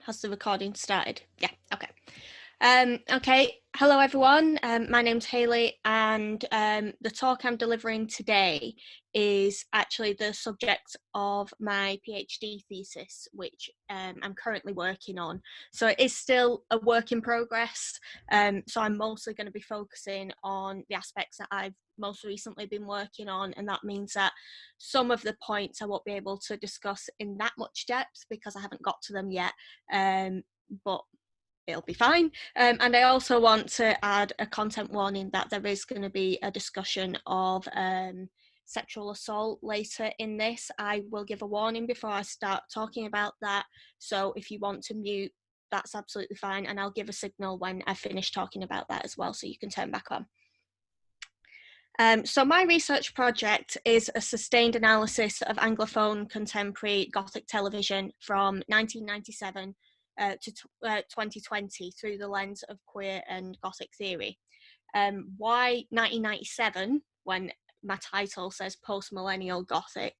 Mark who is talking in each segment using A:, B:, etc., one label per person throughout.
A: Has the recording started? Yeah, okay. Okay, hello everyone. My name's Hayley, and the talk I'm delivering today is actually the subject of my PhD thesis, which I'm currently working on. So it is still a work in progress. So I'm mostly going to be focusing on the aspects that I've most recently been working on, and that means that some of the points I won't be able to discuss in that much depth because I haven't got to them yet. But it'll be fine. And I also want to add a content warning that there is going to be a discussion of sexual assault later in this. I will give a warning before I start talking about that. So if you want to mute, that's absolutely fine. And I'll give a signal when I finish talking about that as well, so you can turn back on. So my research project is a sustained analysis of Anglophone contemporary Gothic television from 1997 to 2020 through the lens of queer and Gothic theory. Why 1997 when my title says Post-Millennial Gothic?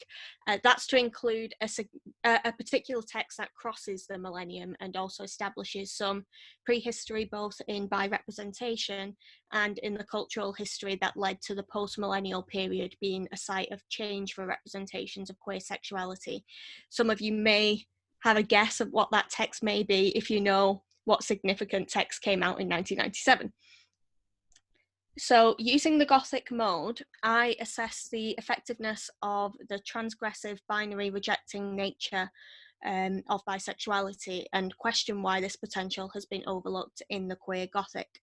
A: That's to include a particular text that crosses the millennium and also establishes some prehistory both in bi-representation and in the cultural history that led to the post-millennial period being a site of change for representations of queer sexuality. Some of you may have a guess of what that text may be if you know what significant text came out in 1997. So using the Gothic mode, I assess the effectiveness of the transgressive binary rejecting nature of bisexuality and question why this potential has been overlooked in the queer Gothic.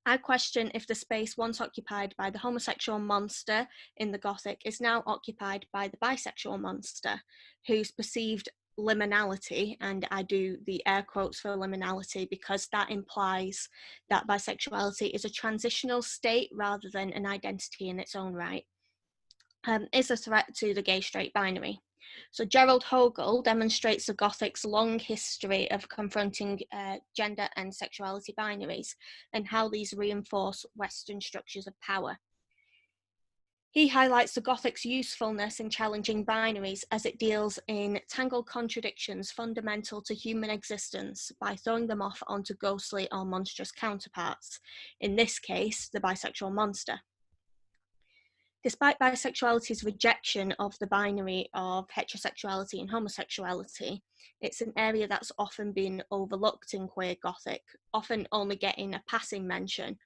A: I question if the space once occupied by the homosexual monster in the Gothic is now occupied by the bisexual monster, whose perceived liminality, and I do the air quotes for liminality because that implies that bisexuality is a transitional state rather than an identity in its own right, is a threat to the gay straight binary. So Gerald Hogel demonstrates the Gothic's long history of confronting gender and sexuality binaries and how these reinforce Western structures of power. He highlights the Gothic's usefulness in challenging binaries as it deals in tangled contradictions fundamental to human existence by throwing them off onto ghostly or monstrous counterparts, in this case, the bisexual monster. Despite bisexuality's rejection of the binary of heterosexuality and homosexuality, it's an area that's often been overlooked in queer Gothic, often only getting a passing mention,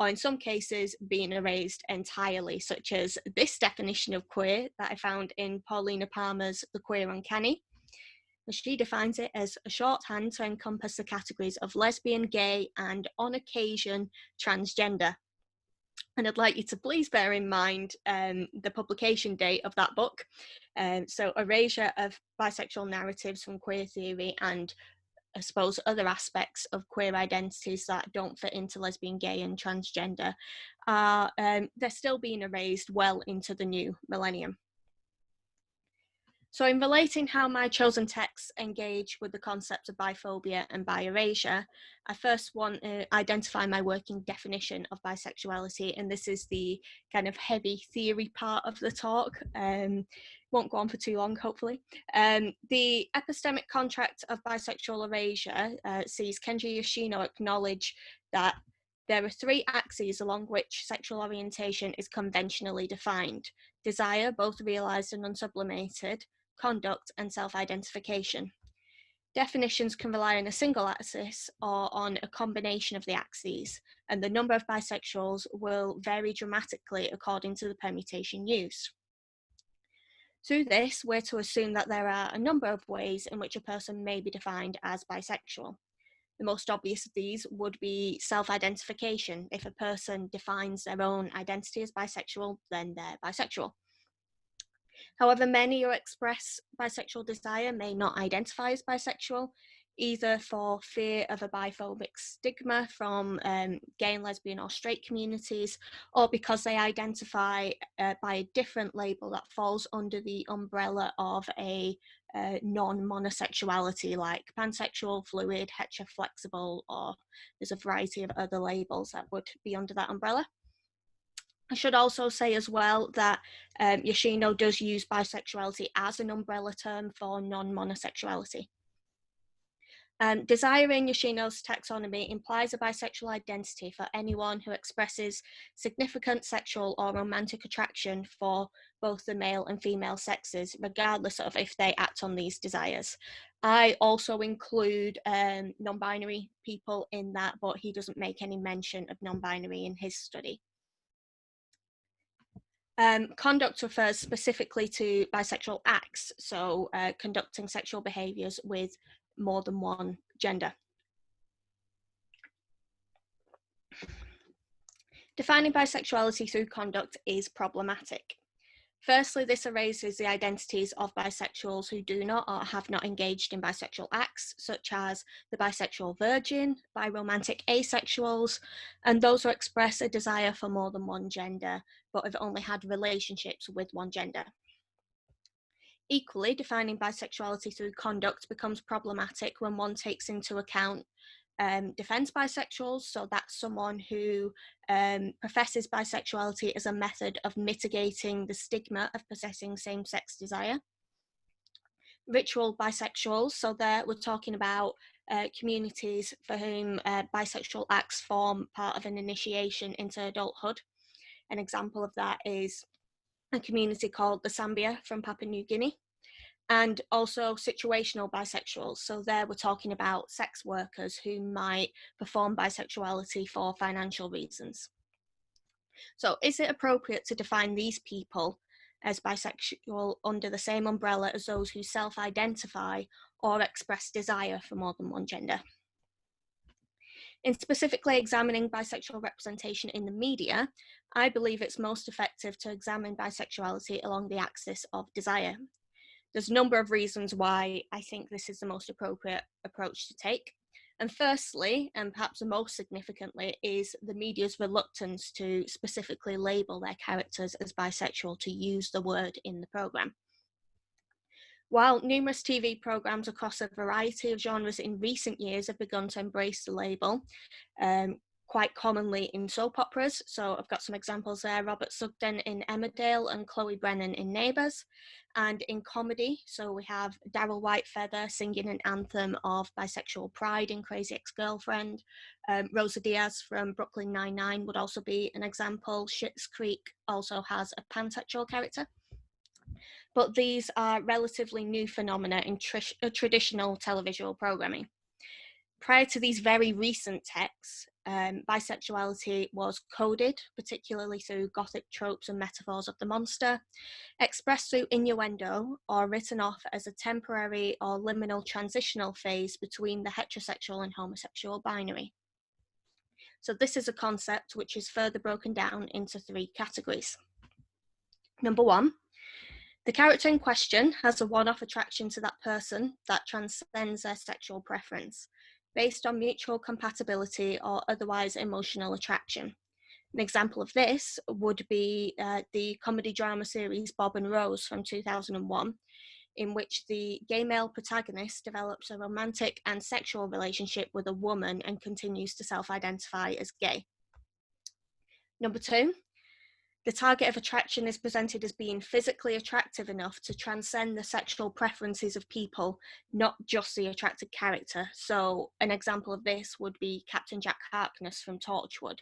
A: or in some cases being erased entirely, such as this definition of queer that I found in Paulina Palmer's The Queer Uncanny. She defines it as a shorthand to encompass the categories of lesbian, gay, and on occasion, transgender. And I'd like you to please bear in mind the publication date of that book. So Erasure of Bisexual Narratives from Queer Theory and I suppose other aspects of queer identities that don't fit into lesbian, gay and transgender are they're still being erased well into the new millennium. So in relating how my chosen texts engage with the concept of biphobia and bi-erasure, I first want to identify my working definition of bisexuality, and this is the kind of heavy theory part of the talk. Won't go on for too long, hopefully. The epistemic contract of bisexual erasure sees Kenji Yoshino acknowledge that there are three axes along which sexual orientation is conventionally defined: desire, both realized and unsublimated, conduct, and self-identification. Definitions can rely on a single axis or on a combination of the axes, and the number of bisexuals will vary dramatically according to the permutation used. Through this, we're to assume that there are a number of ways in which a person may be defined as bisexual. The most obvious of these would be self-identification. If a person defines their own identity as bisexual, then they're bisexual. However, many who express bisexual desire may not identify as bisexual, either for fear of a biphobic stigma from gay and lesbian or straight communities, or because they identify by a different label that falls under the umbrella of a non-monosexuality, like pansexual, fluid, heteroflexible, or there's a variety of other labels that would be under that umbrella. I should also say as well that Yoshino does use bisexuality as an umbrella term for non-monosexuality. Desire in Yoshino's taxonomy implies a bisexual identity for anyone who expresses significant sexual or romantic attraction for both the male and female sexes, regardless of if they act on these desires. I also include non-binary people in that, but he doesn't make any mention of non-binary in his study. Conduct refers specifically to bisexual acts, so conducting sexual behaviours with more than one gender. Defining bisexuality through conduct is problematic. Firstly, this erases the identities of bisexuals who do not or have not engaged in bisexual acts, such as the bisexual virgin, biromantic asexuals, and those who express a desire for more than one gender, but have only had relationships with one gender. Equally, defining bisexuality through conduct becomes problematic when one takes into account defends bisexuals, so that's someone who professes bisexuality as a method of mitigating the stigma of possessing same-sex desire. Ritual bisexuals, so there we're talking about communities for whom bisexual acts form part of an initiation into adulthood. An example of that is a community called the Sambia from Papua New Guinea. And also situational bisexuals. So there we're talking about sex workers who might perform bisexuality for financial reasons. So is it appropriate to define these people as bisexual under the same umbrella as those who self-identify or express desire for more than one gender? In specifically examining bisexual representation in the media, I believe it's most effective to examine bisexuality along the axis of desire. There's a number of reasons why I think this is the most appropriate approach to take. And firstly, and perhaps the most significantly, is the media's reluctance to specifically label their characters as bisexual, to use the word in the programme. While numerous TV programmes across a variety of genres in recent years have begun to embrace the label, quite commonly in soap operas. So I've got some examples there: Robert Sugden in Emmerdale and Chloe Brennan in Neighbours. And in comedy, so we have Daryl Whitefeather singing an anthem of bisexual pride in Crazy Ex-Girlfriend. Rosa Diaz from Brooklyn Nine-Nine would also be an example. Schitt's Creek also has a pansexual character. But these are relatively new phenomena in traditional televisual programming. Prior to these very recent texts, bisexuality was coded, particularly through Gothic tropes and metaphors of the monster, expressed through innuendo, or written off as a temporary or liminal transitional phase between the heterosexual and homosexual binary. So this is a concept which is further broken down into three categories. Number one, the character in question has a one-off attraction to that person that transcends their sexual preference, based on mutual compatibility or otherwise emotional attraction. An example of this would be the comedy drama series Bob and Rose from 2001, in which the gay male protagonist develops a romantic and sexual relationship with a woman and continues to self-identify as gay. Number two, the target of attraction is presented as being physically attractive enough to transcend the sexual preferences of people, not just the attracted character. So an example of this would be Captain Jack Harkness from Torchwood,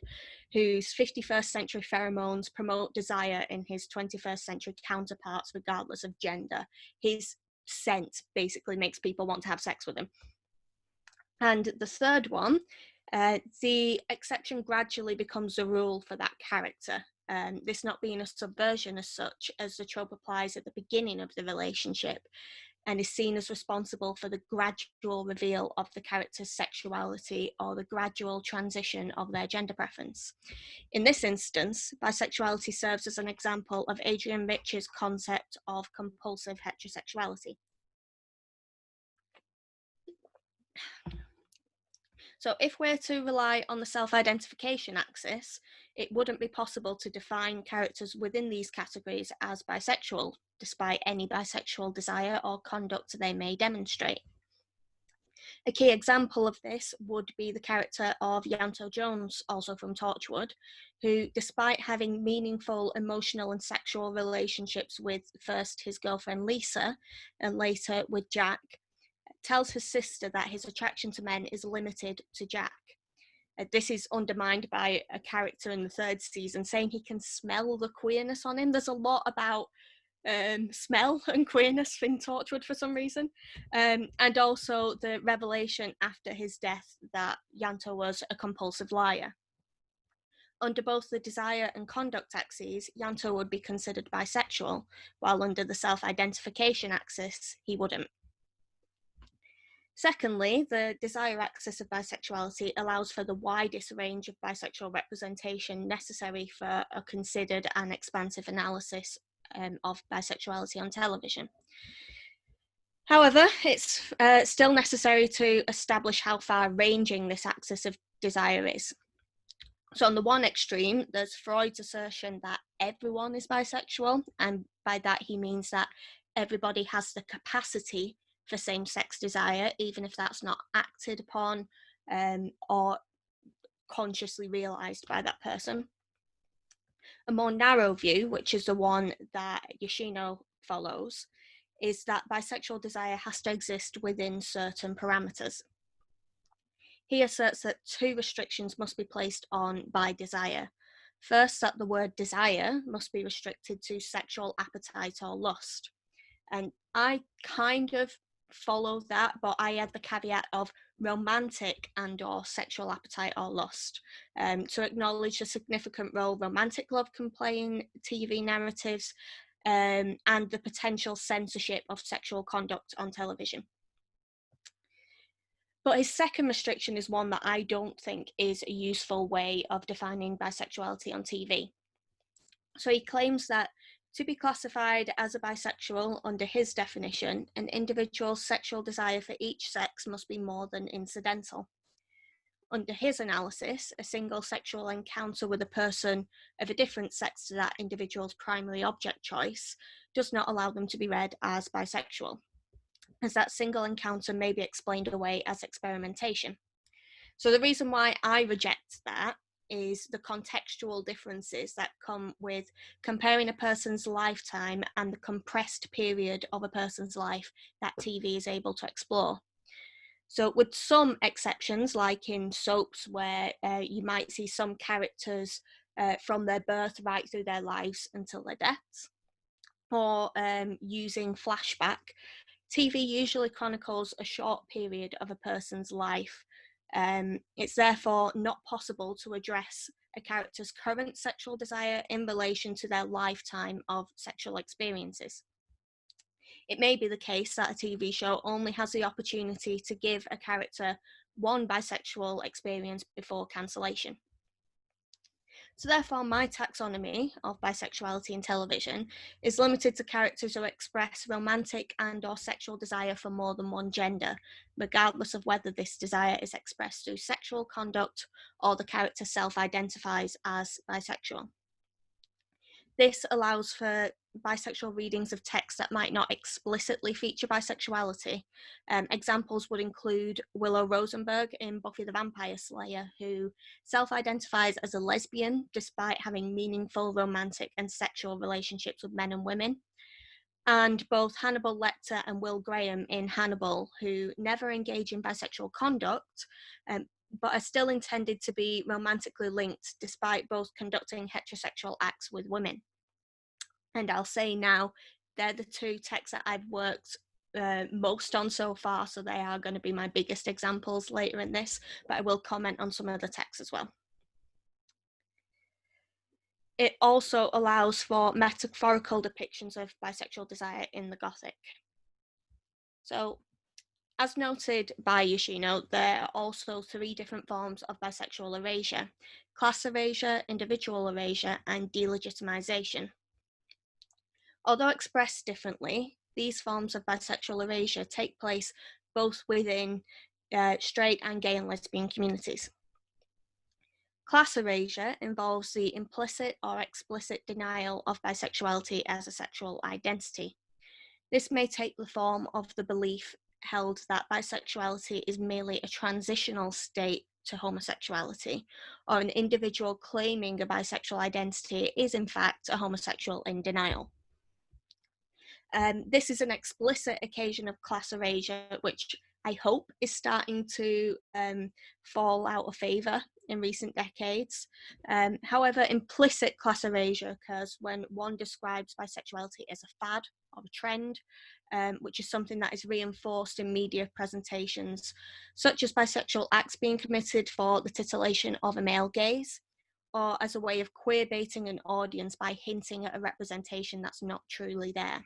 A: whose 51st century pheromones promote desire in his 21st century counterparts regardless of gender. His scent basically makes people want to have sex with him. And the third one, the exception gradually becomes the rule for that character. This not being a subversion as such, as the trope applies at the beginning of the relationship and is seen as responsible for the gradual reveal of the character's sexuality or the gradual transition of their gender preference. In this instance, bisexuality serves as an example of Adrian Rich's concept of compulsive heterosexuality. So if we're to rely on the self-identification axis, it wouldn't be possible to define characters within these categories as bisexual, despite any bisexual desire or conduct they may demonstrate. A key example of this would be the character of Yanto Jones, also from Torchwood, who, despite having meaningful emotional and sexual relationships with first his girlfriend Lisa and later with Jack, tells his sister that his attraction to men is limited to Jack. This is undermined by a character in the third season saying he can smell the queerness on him. There's a lot about smell and queerness in Torchwood for some reason. And also the revelation after his death that Yanto was a compulsive liar. Under both the desire and conduct axes, Yanto would be considered bisexual, while under the self-identification axis, he wouldn't. Secondly, the desire axis of bisexuality allows for the widest range of bisexual representation necessary for a considered and expansive analysis of bisexuality on television. However, it's still necessary to establish how far-ranging this axis of desire is. So on the one extreme, there's Freud's assertion that everyone is bisexual, and by that he means that everybody has the capacity for same-sex desire, even if that's not acted upon or consciously realised by that person. A more narrow view, which is the one that Yoshino follows, is that bisexual desire has to exist within certain parameters. He asserts that two restrictions must be placed on bi desire. First, that the word desire must be restricted to sexual appetite or lust. And I kind of follow that, but I add the caveat of romantic and or sexual appetite or lust, to acknowledge the significant role romantic love can play in TV narratives, and the potential censorship of sexual conduct on television. But his second restriction is one that I don't think is a useful way of defining bisexuality on TV. So he claims that to be classified as a bisexual under his definition, an individual's sexual desire for each sex must be more than incidental. Under his analysis, a single sexual encounter with a person of a different sex to that individual's primary object choice does not allow them to be read as bisexual, as that single encounter may be explained away as experimentation. So the reason why I reject that is the contextual differences that come with comparing a person's lifetime and the compressed period of a person's life that TV is able to explore. So with some exceptions, like in soaps where you might see some characters from their birth right through their lives until their deaths, or using flashback, TV usually chronicles a short period of a person's life. It's therefore not possible to address a character's current sexual desire in relation to their lifetime of sexual experiences. It may be the case that a TV show only has the opportunity to give a character one bisexual experience before cancellation. So therefore, my taxonomy of bisexuality in television is limited to characters who express romantic and or sexual desire for more than one gender, regardless of whether this desire is expressed through sexual conduct or the character self-identifies as bisexual. This allows for bisexual readings of text that might not explicitly feature bisexuality. Examples would include Willow Rosenberg in Buffy the Vampire Slayer, who self-identifies as a lesbian despite having meaningful romantic and sexual relationships with men and women. And both Hannibal Lecter and Will Graham in Hannibal, who never engage in bisexual conduct, but are still intended to be romantically linked despite both conducting heterosexual acts with women. And I'll say now, they're the two texts that I've worked most on so far, so they are going to be my biggest examples later in this, but I will comment on some of the texts as well. It also allows for metaphorical depictions of bisexual desire in the Gothic. So, as noted by Yoshino, there are also three different forms of bisexual erasure: class erasure, individual erasure, and delegitimization. Although expressed differently, these forms of bisexual erasure take place both within straight and gay and lesbian communities. Class erasure involves the implicit or explicit denial of bisexuality as a sexual identity. This may take the form of the belief held that bisexuality is merely a transitional state to homosexuality, or an individual claiming a bisexual identity is in fact a homosexual in denial. This is an explicit occasion of class erasure, which I hope is starting to fall out of favour in recent decades. However, implicit class erasure occurs when one describes bisexuality as a fad or a trend, which is something that is reinforced in media presentations, such as bisexual acts being committed for the titillation of a male gaze, or as a way of queer baiting an audience by hinting at a representation that's not truly there.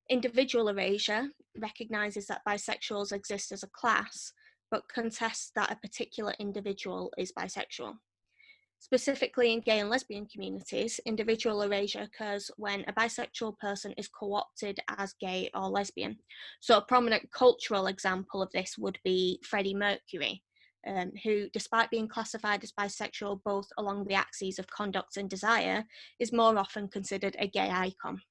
A: Individual erasure recognises that bisexuals exist as a class, but contests that a particular individual is bisexual. Specifically in gay and lesbian communities, individual erasure occurs when a bisexual person is co-opted as gay or lesbian. So a prominent cultural example of this would be Freddie Mercury, who, despite being classified as bisexual both along the axes of conduct and desire, is more often considered a gay icon.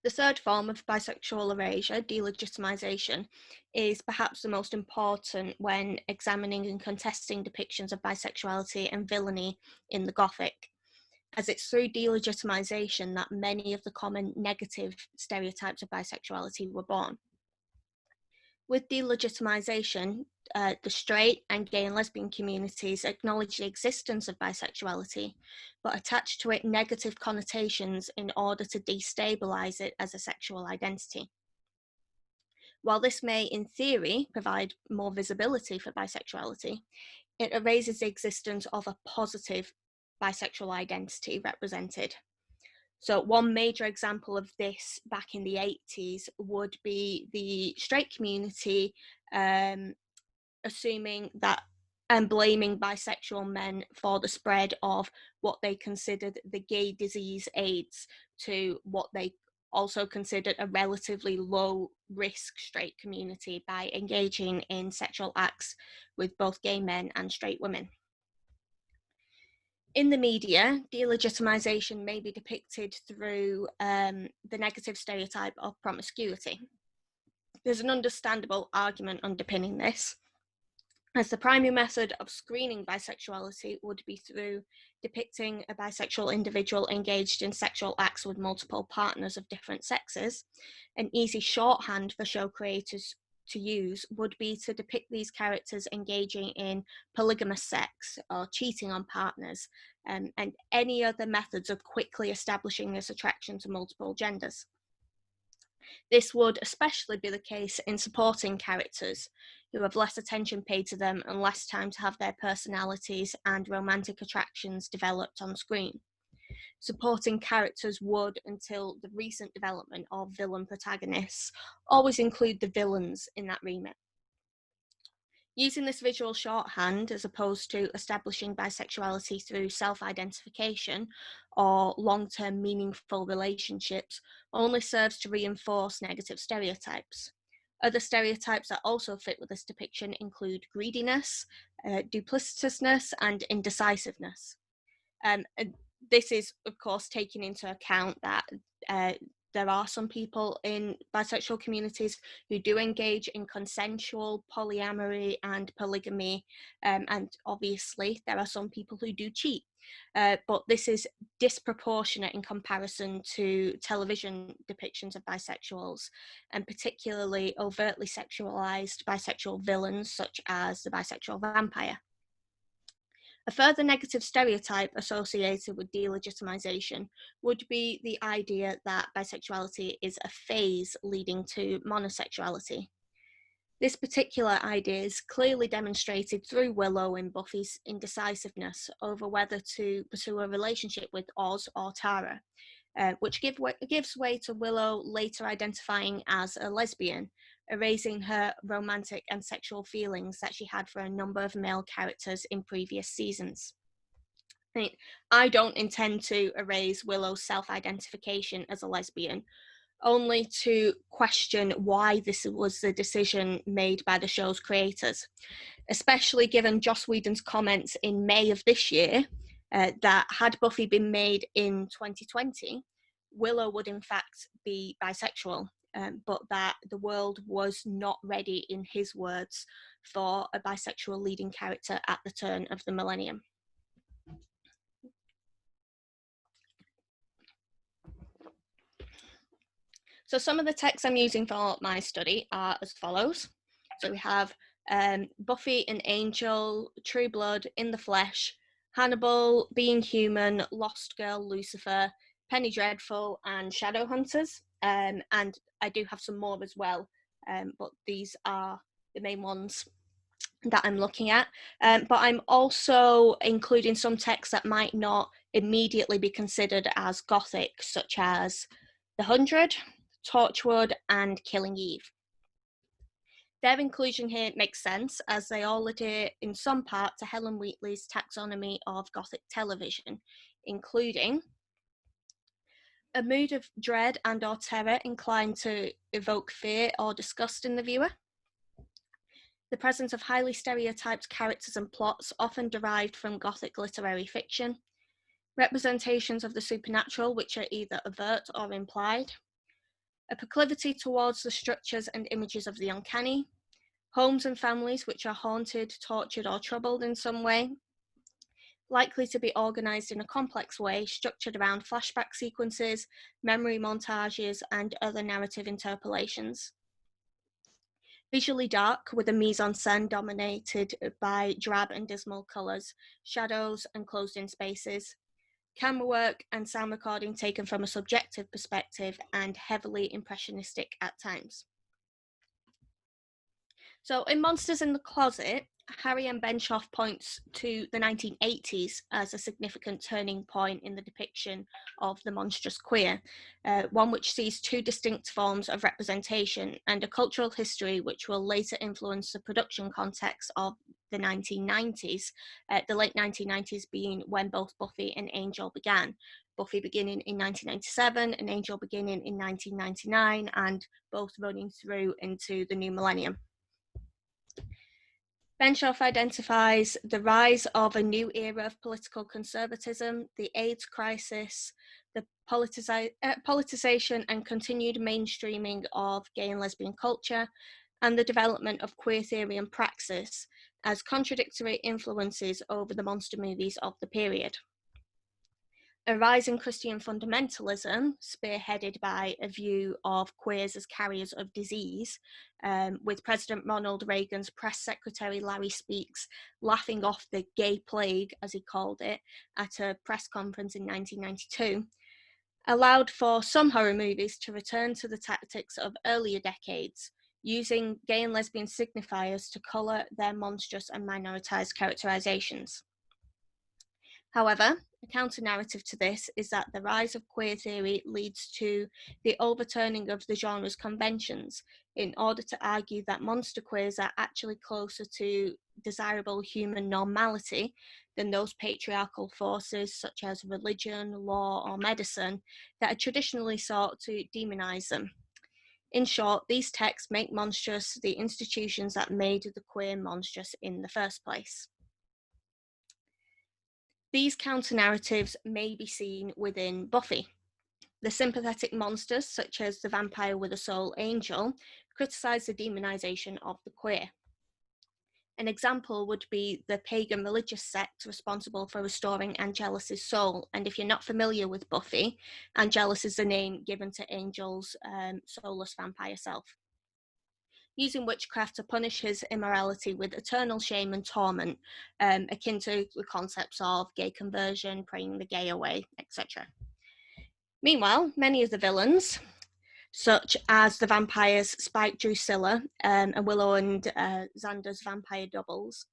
A: The third form of bisexual erasure, delegitimization, is perhaps the most important when examining and contesting depictions of bisexuality and villainy in the Gothic, as it's through delegitimization that many of the common negative stereotypes of bisexuality were born. With delegitimization, the straight and gay and lesbian communities acknowledge the existence of bisexuality, but attach to it negative connotations in order to destabilize it as a sexual identity. While this may, in theory, provide more visibility for bisexuality, it erases the existence of a positive bisexual identity represented. So one major example of this back in the 80s would be the straight community assuming that and blaming bisexual men for the spread of what they considered the gay disease AIDS to what they also considered a relatively low risk straight community by engaging in sexual acts with both gay men and straight women. In the media, delegitimization may be depicted through the negative stereotype of promiscuity. There's an understandable argument underpinning this, as the primary method of screening bisexuality would be through depicting a bisexual individual engaged in sexual acts with multiple partners of different sexes. An easy shorthand for show creators to use would be to depict these characters engaging in polygamous sex or cheating on partners, and any other methods of quickly establishing this attraction to multiple genders. This would especially be the case in supporting characters who have less attention paid to them and less time to have their personalities and romantic attractions developed on screen. Supporting characters would, until the recent development of villain protagonists, always include the villains in that remit. Using this visual shorthand, as opposed to establishing bisexuality through self-identification or long-term meaningful relationships, only serves to reinforce negative stereotypes. Other stereotypes that also fit with this depiction include greediness, duplicitousness, and indecisiveness. This is, of course, taking into account that there are some people in bisexual communities who do engage in consensual polyamory and polygamy, and obviously there are some people who do cheat, but this is disproportionate in comparison to television depictions of bisexuals, and particularly overtly sexualized bisexual villains such as the bisexual vampire. A further negative stereotype associated with delegitimization would be the idea that bisexuality is a phase leading to monosexuality. This particular idea is clearly demonstrated through Willow in Buffy's indecisiveness over whether to pursue a relationship with Oz or Tara, which gives way to Willow later identifying as a lesbian, erasing her romantic and sexual feelings that she had for a number of male characters in previous seasons. I don't intend to erase Willow's self-identification as a lesbian, only to question why this was the decision made by the show's creators, especially given Joss Whedon's comments in May of this year that had Buffy been made in 2020, Willow would in fact be bisexual, but that the world was not ready, in his words, for a bisexual leading character at the turn of the millennium. So some of the texts I'm using for my study are as follows. So we have Buffy and Angel, True Blood, In the Flesh, Hannibal, Being Human, Lost Girl, Lucifer, Penny Dreadful, and Shadowhunters. And I do have some more as well, but these are the main ones that I'm looking at. But I'm also including some texts that might not immediately be considered as Gothic, such as The Hundred, Torchwood, and Killing Eve. Their inclusion here makes sense as they all adhere in some part to Helen Wheatley's taxonomy of Gothic television, including a mood of dread and or terror inclined to evoke fear or disgust in the viewer, the presence of highly stereotyped characters and plots often derived from Gothic literary fiction, representations of the supernatural which are either overt or implied, a proclivity towards the structures and images of the uncanny, homes and families which are haunted, tortured, or troubled in some way, likely to be organised in a complex way, structured around flashback sequences, memory montages, and other narrative interpolations. Visually dark, with a mise-en-scène dominated by drab and dismal colours, shadows, and closed-in spaces. Camera work and sound recording taken from a subjective perspective and heavily impressionistic at times. So in Monsters in the Closet, Harry M. Benshoff points to the 1980s as a significant turning point in the depiction of the monstrous queer, one which sees two distinct forms of representation and a cultural history which will later influence the production context of the 1990s, the late 1990s being when both Buffy and Angel began. Buffy beginning in 1997 and Angel beginning in 1999, and both running through into the new millennium. Benshoff identifies the rise of a new era of political conservatism, the AIDS crisis, the politicization and continued mainstreaming of gay and lesbian culture, and the development of queer theory and praxis as contradictory influences over the monster movies of the period. A rise in Christian fundamentalism, spearheaded by a view of queers as carriers of disease, with President Ronald Reagan's press secretary Larry Speakes laughing off the gay plague, as he called it, at a press conference in 1992, allowed for some horror movies to return to the tactics of earlier decades, using gay and lesbian signifiers to colour their monstrous and minoritized characterizations. However, a counter-narrative to this is that the rise of queer theory leads to the overturning of the genre's conventions in order to argue that monster queers are actually closer to desirable human normality than those patriarchal forces such as religion, law, or medicine that are traditionally sought to demonize them. In short, these texts make monstrous the institutions that made the queer monstrous in the first place. These counter-narratives may be seen within Buffy. The sympathetic monsters, such as the vampire with a soul Angel, criticise the demonization of the queer. An example would be the pagan religious sect responsible for restoring Angelus' soul. And if you're not familiar with Buffy, Angelus is the name given to Angel's soulless vampire self, using witchcraft to punish his immorality with eternal shame and torment, akin to the concepts of gay conversion, praying the gay away, etc. Meanwhile, many of the villains, such as the vampires Spike Drusilla and Willow and Xander's vampire doubles,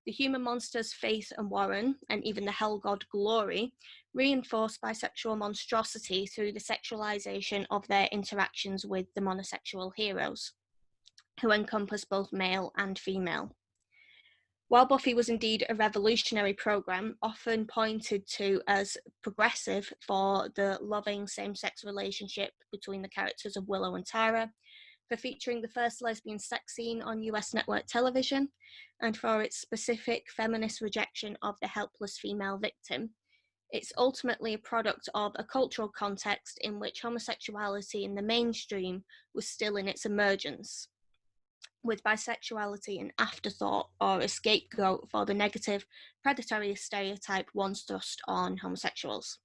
A: the human monsters Faith and Warren, and even the hell god Glory, reinforce bisexual monstrosity through the sexualization of their interactions with the monosexual heroes, who encompass both male and female. While Buffy was indeed a revolutionary program, often pointed to as progressive for the loving same-sex relationship between the characters of Willow and Tara, for featuring the first lesbian sex scene on US network television, and for its specific feminist rejection of the helpless female victim, it's ultimately a product of a cultural context in which homosexuality in the mainstream was still in its emergence, with bisexuality an afterthought or a scapegoat for the negative predatory stereotype once thrust on homosexuals.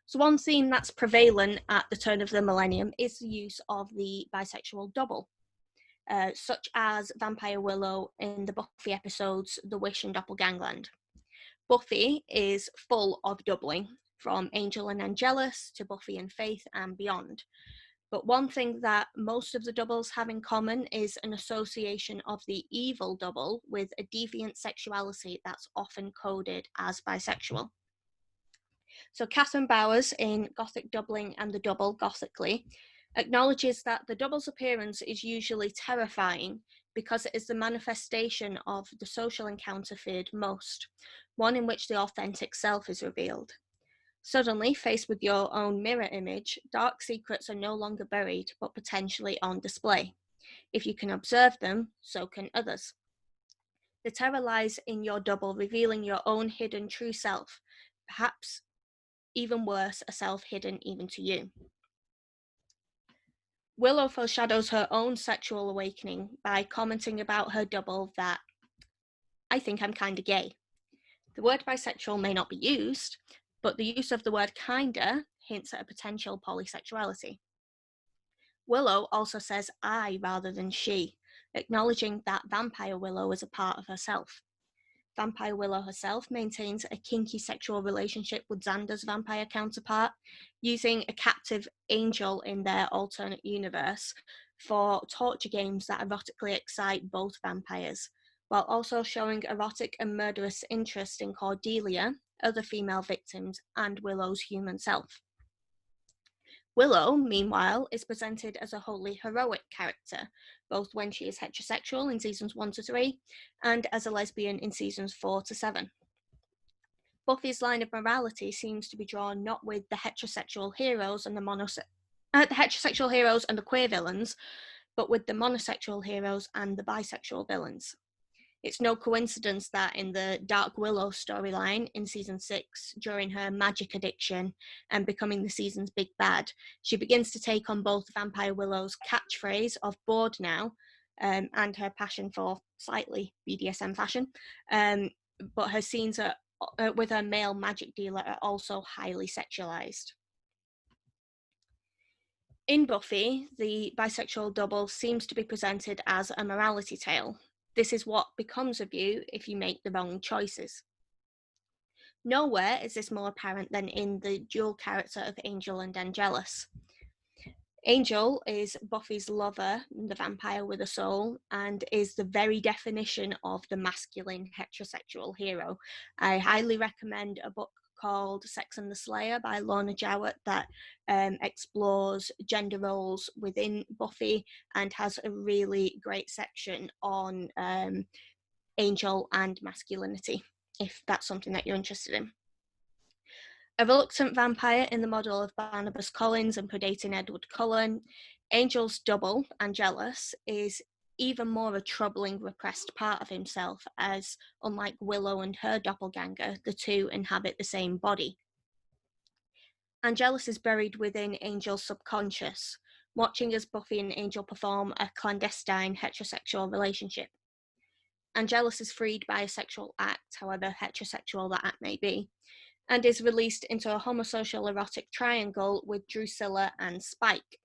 A: So one theme that's prevalent at the turn of the millennium is the use of the bisexual double, such as Vampire Willow in the Buffy episodes The Wish and Doppelgangland. Buffy is full of doubling, from Angel and Angelus to Buffy and Faith and beyond. But one thing that most of the doubles have in common is an association of the evil double with a deviant sexuality that's often coded as bisexual. So Catherine Bowers in Gothic Doubling and the Double Gothically acknowledges that the double's appearance is usually terrifying because it is the manifestation of the social encounter feared most, one in which the authentic self is revealed. Suddenly, faced with your own mirror image, dark secrets are no longer buried, but potentially on display. If you can observe them, so can others. The terror lies in your double revealing your own hidden true self, perhaps even worse, a self hidden even to you. Willow foreshadows her own sexual awakening by commenting about her double that, "I think I'm kinda gay." The word bisexual may not be used, but the use of the word kinda hints at a potential polysexuality. Willow also says I rather than she, acknowledging that Vampire Willow is a part of herself. Vampire Willow herself maintains a kinky sexual relationship with Xander's vampire counterpart, using a captive angel in their alternate universe for torture games that erotically excite both vampires, while also showing erotic and murderous interest in Cordelia, other female victims, and Willow's human self. Willow, meanwhile, is presented as a wholly heroic character, both when she is heterosexual in seasons 1 to 3 and as a lesbian in seasons 4 to 7. Buffy's line of morality seems to be drawn not with the heterosexual heroes and the heterosexual heroes and the queer villains, but with the monosexual heroes and the bisexual villains. It's no coincidence that in the Dark Willow storyline in season 6, during her magic addiction and becoming the season's big bad, she begins to take on both Vampire Willow's catchphrase of bored now and her passion for slightly BDSM fashion. But her scenes with her male magic dealer are also highly sexualized. In Buffy, the bisexual double seems to be presented as a morality tale. This is what becomes of you if you make the wrong choices. Nowhere is this more apparent than in the dual character of Angel and Angelus. Angel is Buffy's lover, the vampire with a soul, and is the very definition of the masculine heterosexual hero. I highly recommend a book called Sex and the Slayer by Lorna Jowett that explores gender roles within Buffy and has a really great section on Angel and masculinity, if that's something that you're interested in. A reluctant vampire in the model of Barnabas Collins and predating Edward Cullen, Angel's double, Angelus, is even more a troubling repressed part of himself, as unlike Willow and her doppelganger, the two inhabit the same body. Angelus is buried within Angel's subconscious, watching as Buffy and Angel perform a clandestine heterosexual relationship. Angelus is freed by a sexual act, however heterosexual that act may be, and is released into a homosocial erotic triangle with Drusilla and Spike.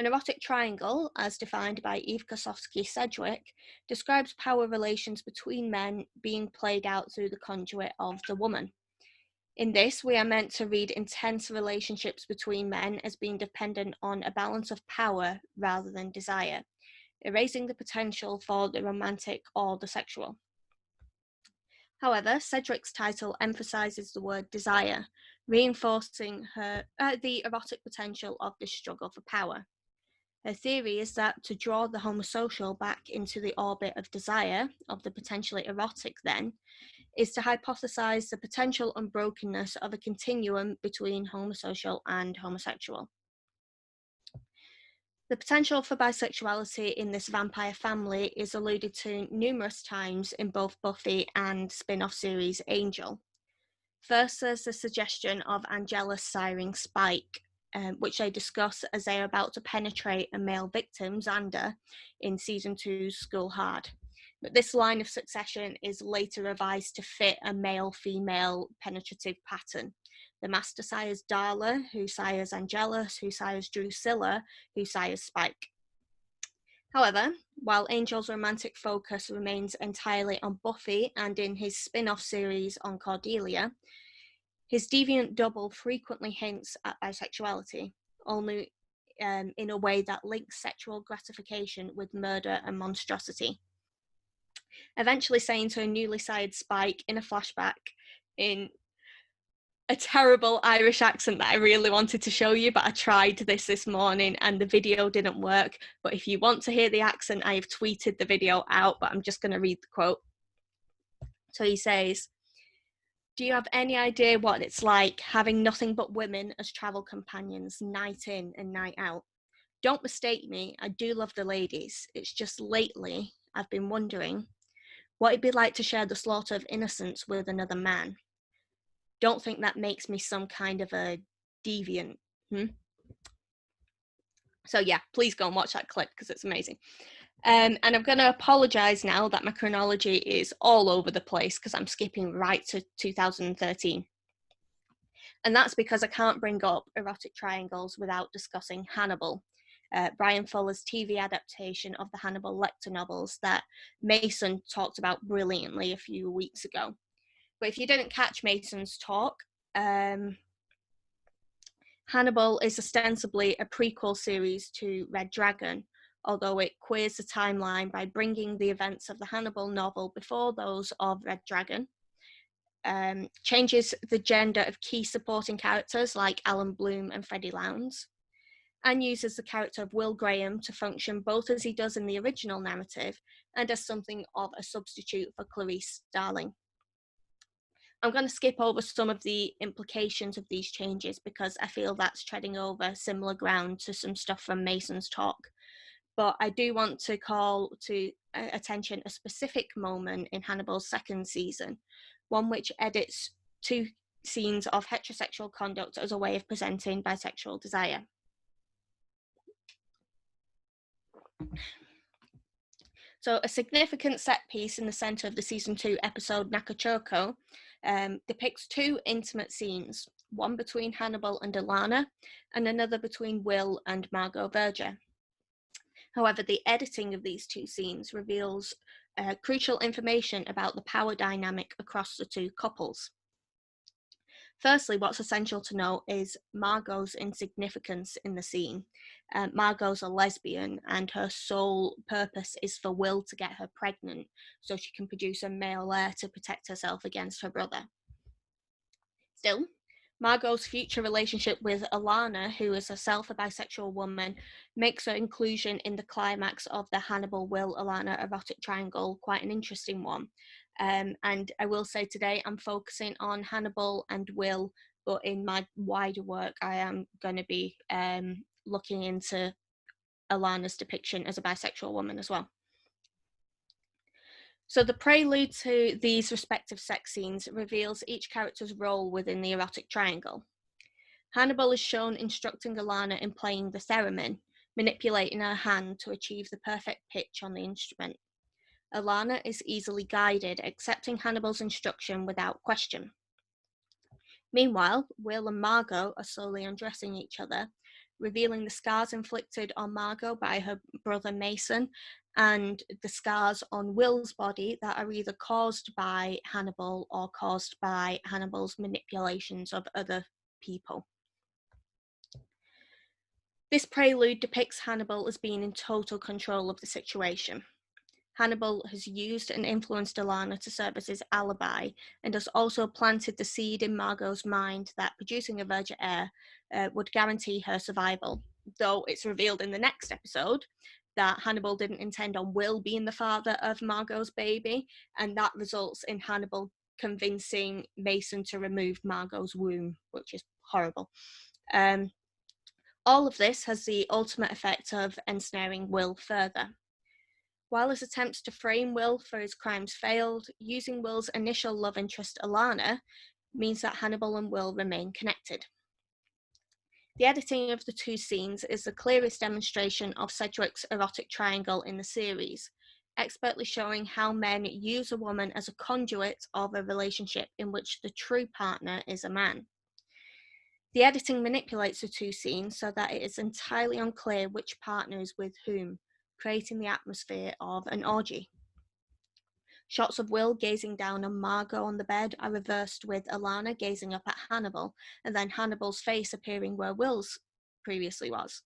A: An erotic triangle, as defined by Eve Kosofsky-Sedgwick, describes power relations between men being played out through the conduit of the woman. In this, we are meant to read intense relationships between men as being dependent on a balance of power rather than desire, erasing the potential for the romantic or the sexual. However, Sedgwick's title emphasizes the word desire, reinforcing the erotic potential of this struggle for power. Her theory is that to draw the homosocial back into the orbit of desire, of the potentially erotic then, is to hypothesize the potential unbrokenness of a continuum between homosocial and homosexual. The potential for bisexuality in this vampire family is alluded to numerous times in both Buffy and spin-off series Angel. First, there's the suggestion of Angelus siring Spike, which they discuss as they are about to penetrate a male victim, Xander, in season 2's School Hard. But this line of succession is later revised to fit a male-female penetrative pattern. The master sires Darla, who sires Angelus, who sires Drusilla, who sires Spike. However, while Angel's romantic focus remains entirely on Buffy and in his spin-off series on Cordelia, his deviant double frequently hints at bisexuality, only in a way that links sexual gratification with murder and monstrosity. Eventually saying to a newly sired Spike in a flashback in a terrible Irish accent that I really wanted to show you, but I tried this morning and the video didn't work. But if you want to hear the accent, I have tweeted the video out, but I'm just going to read the quote. So he says, "Do you have any idea what it's like having nothing but women as travel companions night in and night out? Don't mistake me, I do love the ladies. It's just lately I've been wondering what it'd be like to share the slaughter of innocents with another man. Don't think that makes me some kind of a deviant. So yeah, please go and watch that clip because it's amazing. And I'm going to apologise now that my chronology is all over the place because I'm skipping right to 2013. And that's because I can't bring up Erotic Triangles without discussing Hannibal, Brian Fuller's TV adaptation of the Hannibal Lecter novels that Mason talked about brilliantly a few weeks ago. But if you didn't catch Mason's talk, Hannibal is ostensibly a prequel series to Red Dragon, although it queers the timeline by bringing the events of the Hannibal novel before those of Red Dragon, changes the gender of key supporting characters like Alan Bloom and Freddie Lowndes, and uses the character of Will Graham to function both as he does in the original narrative and as something of a substitute for Clarice Starling. I'm going to skip over some of the implications of these changes because I feel that's treading over similar ground to some stuff from Mason's talk. But I do want to call to attention a specific moment in Hannibal's second season, one which edits 2 scenes of heterosexual conduct as a way of presenting bisexual desire. So a significant set piece in the centre of the season 2 episode Nakachoco depicts 2 intimate scenes, one between Hannibal and Alana and another between Will and Margot Verger. However, the editing of these 2 scenes reveals crucial information about the power dynamic across the 2 couples. Firstly, what's essential to know is Margot's insignificance in the scene. Margot's a lesbian and her sole purpose is for Will to get her pregnant so she can produce a male heir to protect herself against her brother. Still, Margot's future relationship with Alana, who is herself a bisexual woman, makes her inclusion in the climax of the Hannibal, Will, Alana erotic triangle quite an interesting one. And I will say today I'm focusing on Hannibal and Will, but in my wider work I am going to be looking into Alana's depiction as a bisexual woman as well. So the prelude to these respective sex scenes reveals each character's role within the erotic triangle. Hannibal is shown instructing Alana in playing the theremin, manipulating her hand to achieve the perfect pitch on the instrument. Alana is easily guided, accepting Hannibal's instruction without question. Meanwhile, Will and Margot are slowly undressing each other, revealing the scars inflicted on Margot by her brother Mason and the scars on Will's body that are either caused by Hannibal or caused by Hannibal's manipulations of other people. This prelude depicts Hannibal as being in total control of the situation. Hannibal has used and influenced Alana to serve as his alibi and has also planted the seed in Margot's mind that producing a virgin heir would guarantee her survival, though it's revealed in the next episode that Hannibal didn't intend on Will being the father of Margot's baby, and that results in Hannibal convincing Mason to remove Margot's womb, which is horrible. All of this has the ultimate effect of ensnaring Will further. While his attempts to frame Will for his crimes failed, using Will's initial love interest Alana means that Hannibal and Will remain connected. The editing of the 2 scenes is the clearest demonstration of Sedgwick's erotic triangle in the series, expertly showing how men use a woman as a conduit of a relationship in which the true partner is a man. The editing manipulates the two scenes so that it is entirely unclear which partner is with whom, creating the atmosphere of an orgy. Shots of Will gazing down on Margot on the bed are reversed with Alana gazing up at Hannibal, and then Hannibal's face appearing where Will's previously was.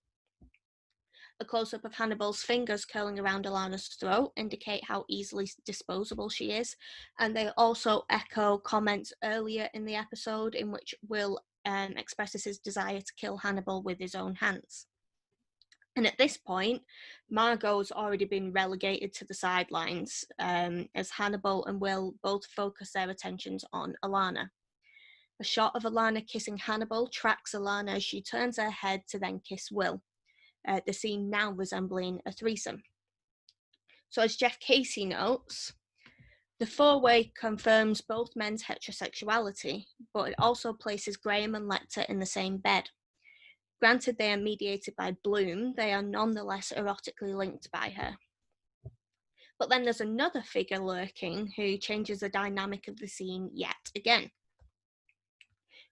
A: A close-up of Hannibal's fingers curling around Alana's throat indicate how easily disposable she is, and they also echo comments earlier in the episode in which Will expresses his desire to kill Hannibal with his own hands. And at this point, Margot's already been relegated to the sidelines, as Hannibal and Will both focus their attentions on Alana. A shot of Alana kissing Hannibal tracks Alana as she turns her head to then kiss Will, the scene now resembling a threesome. So as Jeff Casey notes, the four-way confirms both men's heterosexuality, but it also places Graham and Lecter in the same bed. Granted they are mediated by Bloom, they are nonetheless erotically linked by her. But then there's another figure lurking who changes the dynamic of the scene yet again.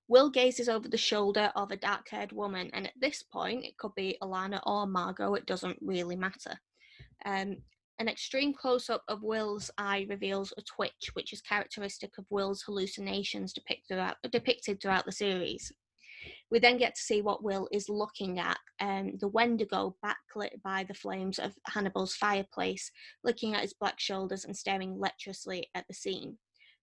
A: Will gazes over the shoulder of a dark-haired woman, and at this point, it could be Alana or Margot, it doesn't really matter. An extreme close-up of Will's eye reveals a twitch, which is characteristic of Will's hallucinations depicted throughout the series. We then get to see what Will is looking at, the Wendigo backlit by the flames of Hannibal's fireplace, looking at his black shoulders and staring lecherously at the scene.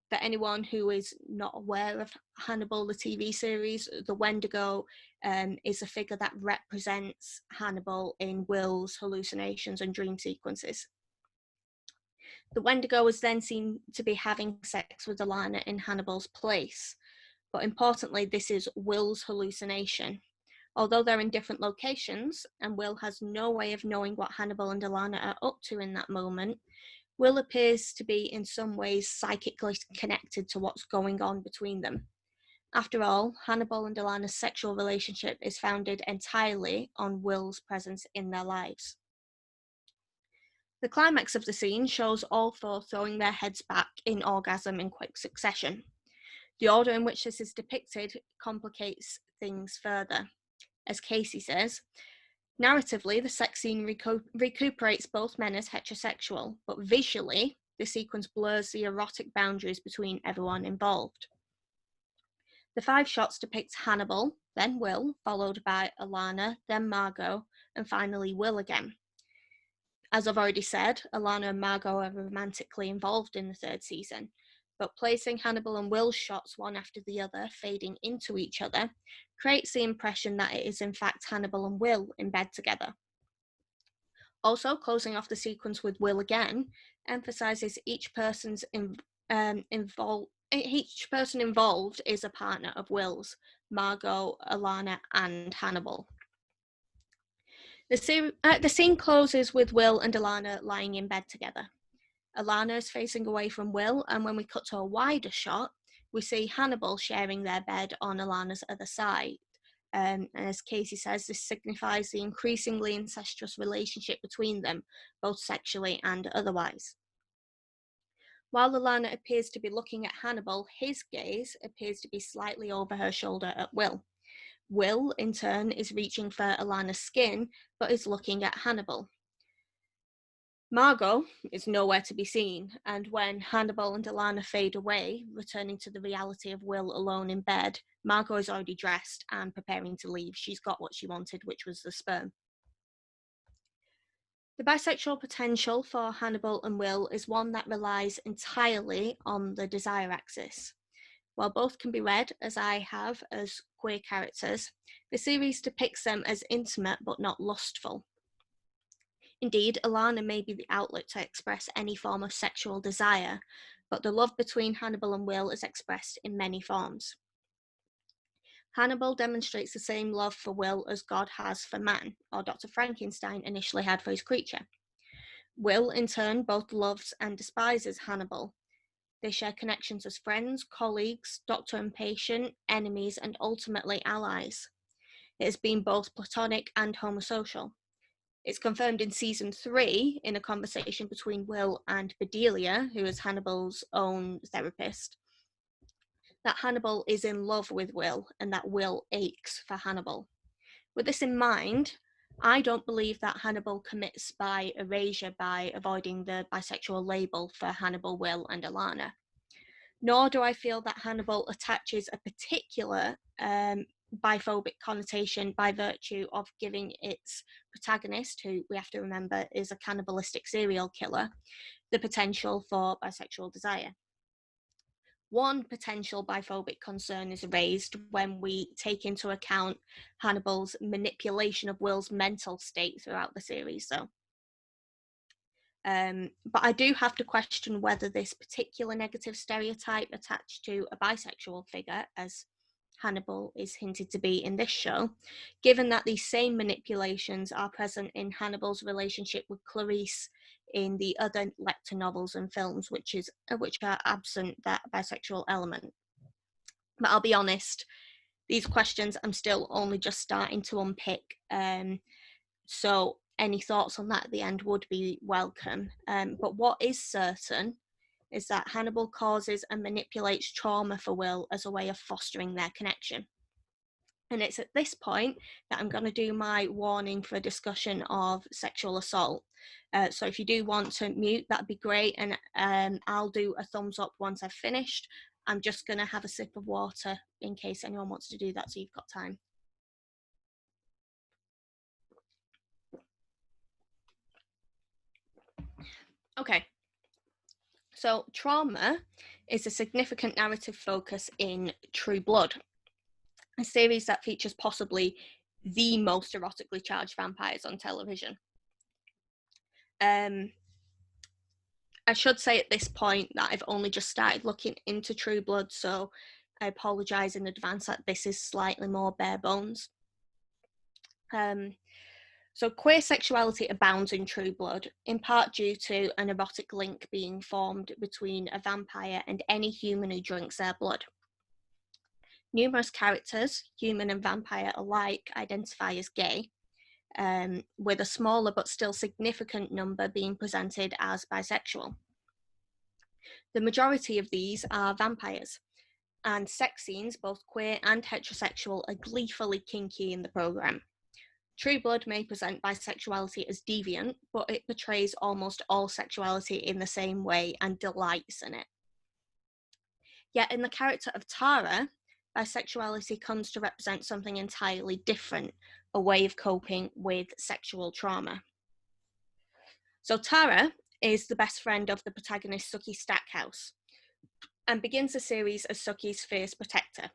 A: For anyone who is not aware of Hannibal, the TV series, the Wendigo is a figure that represents Hannibal in Will's hallucinations and dream sequences. The Wendigo is then seen to be having sex with Alana in Hannibal's place. But importantly, this is Will's hallucination. Although they're in different locations, and Will has no way of knowing what Hannibal and Alana are up to in that moment, Will appears to be in some ways psychically connected to what's going on between them. After all, Hannibal and Alana's sexual relationship is founded entirely on Will's presence in their lives. The climax of the scene shows all four throwing their heads back in orgasm in quick succession. The order in which this is depicted complicates things further. As Casey says, narratively, the sex scene recuperates both men as heterosexual, but visually, the sequence blurs the erotic boundaries between everyone involved. The 5 shots depict Hannibal, then Will, followed by Alana, then Margot, and finally Will again. As I've already said, Alana and Margot are romantically involved in the 3rd season, but placing Hannibal and Will's shots one after the other, fading into each other, creates the impression that it is in fact Hannibal and Will in bed together. Also, closing off the sequence with Will again emphasizes each person involved is a partner of Will's, Margot, Alana, and Hannibal. The scene closes with Will and Alana lying in bed together. Alana is facing away from Will, and when we cut to a wider shot, we see Hannibal sharing their bed on Alana's other side. And as Casey says, this signifies the increasingly incestuous relationship between them, both sexually and otherwise. While Alana appears to be looking at Hannibal, his gaze appears to be slightly over her shoulder at Will. Will, in turn, is reaching for Alana's skin, but is looking at Hannibal. Margot is nowhere to be seen, and when Hannibal and Alana fade away, returning to the reality of Will alone in bed, Margot is already dressed and preparing to leave. She's got what she wanted, which was the sperm. The bisexual potential for Hannibal and Will is one that relies entirely on the desire axis. While both can be read, as I have, as queer characters, the series depicts them as intimate but not lustful. Indeed, Alana may be the outlet to express any form of sexual desire, but the love between Hannibal and Will is expressed in many forms. Hannibal demonstrates the same love for Will as God has for man, or Dr. Frankenstein initially had for his creature. Will, in turn, both loves and despises Hannibal. They share connections as friends, colleagues, doctor and patient, enemies, and ultimately allies. It has been both platonic and homosocial. It's confirmed in season 3 in a conversation between Will and Bedelia, who is Hannibal's own therapist, that Hannibal is in love with Will and that Will aches for Hannibal. With this in mind, I don't believe that Hannibal commits bi-erasure by avoiding the bisexual label for Hannibal, Will, and Alana. Nor do I feel that Hannibal attaches a particular biphobic connotation by virtue of giving its protagonist, who we have to remember is a cannibalistic serial killer, the potential for bisexual desire. One potential biphobic concern is raised when we take into account Hannibal's manipulation of Will's mental state throughout the series, though. But I do have to question whether this particular negative stereotype attached to a bisexual figure, as Hannibal is hinted to be in this show, given that these same manipulations are present in Hannibal's relationship with Clarice in the other Lecter novels and films, which are absent that bisexual element. But I'll be honest, these questions I'm still only just starting to unpick. So any thoughts on that at the end would be welcome. But what is certain is that Hannibal causes and manipulates trauma for Will as a way of fostering their connection. And it's at this point that I'm going to do my warning for a discussion of sexual assault. So if you do want to mute, that'd be great. And I'll do a thumbs up once I've finished. I'm just going to have a sip of water in case anyone wants to do that, so you've got time. Okay. So trauma is a significant narrative focus in Tru Blood, a series that features possibly the most erotically charged vampires on television. I should say at this point that I've only just started looking into Tru Blood, so I apologise in advance that this is slightly more bare bones. So queer sexuality abounds in Tru Blood, in part due to an erotic link being formed between a vampire and any human who drinks their blood. Numerous characters, human and vampire alike, identify as gay, with a smaller but still significant number being presented as bisexual. The majority of these are vampires, and sex scenes, both queer and heterosexual, are gleefully kinky in the programme. Tru Blood may present bisexuality as deviant, but it portrays almost all sexuality in the same way and delights in it. Yet in the character of Tara, bisexuality comes to represent something entirely different, a way of coping with sexual trauma. So Tara is the best friend of the protagonist Sookie Stackhouse and begins the series as Sookie's fierce protector.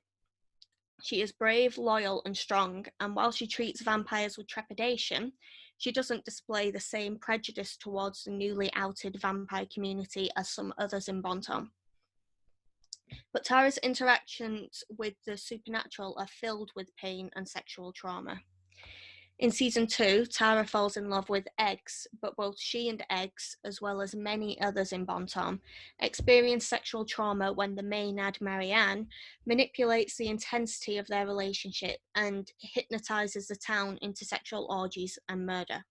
A: She is brave, loyal, and strong, and while she treats vampires with trepidation, she doesn't display the same prejudice towards the newly outed vampire community as some others in Bonton. But Tara's interactions with the supernatural are filled with pain and sexual trauma. In season 2, Tara falls in love with Eggs, but both she and Eggs, as well as many others in Bonton, experience sexual trauma when the Maynard Marianne manipulates the intensity of their relationship and hypnotizes the town into sexual orgies and murder.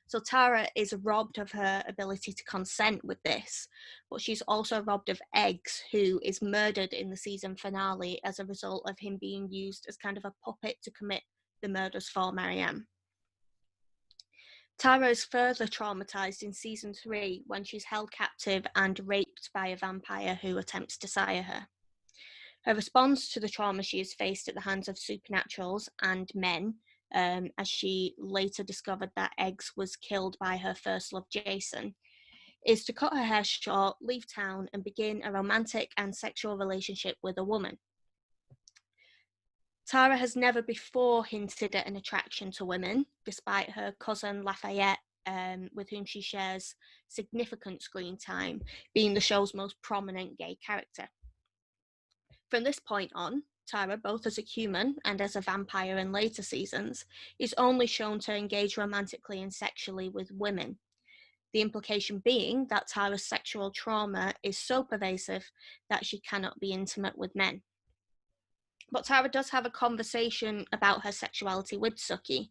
A: So Tara is robbed of her ability to consent with this, but she's also robbed of Eggs, who is murdered in the season finale as a result of him being used as kind of a puppet to commit the murders for Marianne. Tara is further traumatized in season 3 when she's held captive and raped by a vampire who attempts to sire her. Her response to the trauma she has faced at the hands of supernaturals and men, as she later discovered that Eggs was killed by her first love, Jason, is to cut her hair short, leave town, and begin a romantic and sexual relationship with a woman. Tara has never before hinted at an attraction to women, despite her cousin Lafayette, with whom she shares significant screen time, being the show's most prominent gay character. From this point on, Tara, both as a human and as a vampire in later seasons, is only shown to engage romantically and sexually with women. The implication being that Tara's sexual trauma is so pervasive that she cannot be intimate with men. But Tara does have a conversation about her sexuality with Sookie,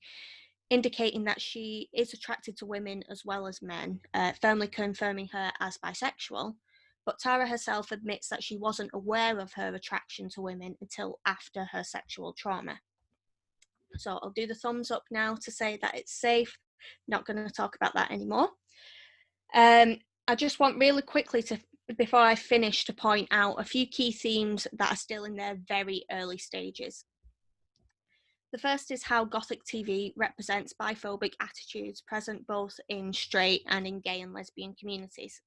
A: indicating that she is attracted to women as well as men, firmly confirming her as bisexual. But Tara herself admits that she wasn't aware of her attraction to women until after her sexual trauma. So I'll do the thumbs up now to say that it's safe. Not going to talk about that anymore. I just want really quickly to, before I finish, to point out a few key themes that are still in their very early stages. The first is how Gothic TV represents biphobic attitudes present both in straight and in gay and lesbian communities.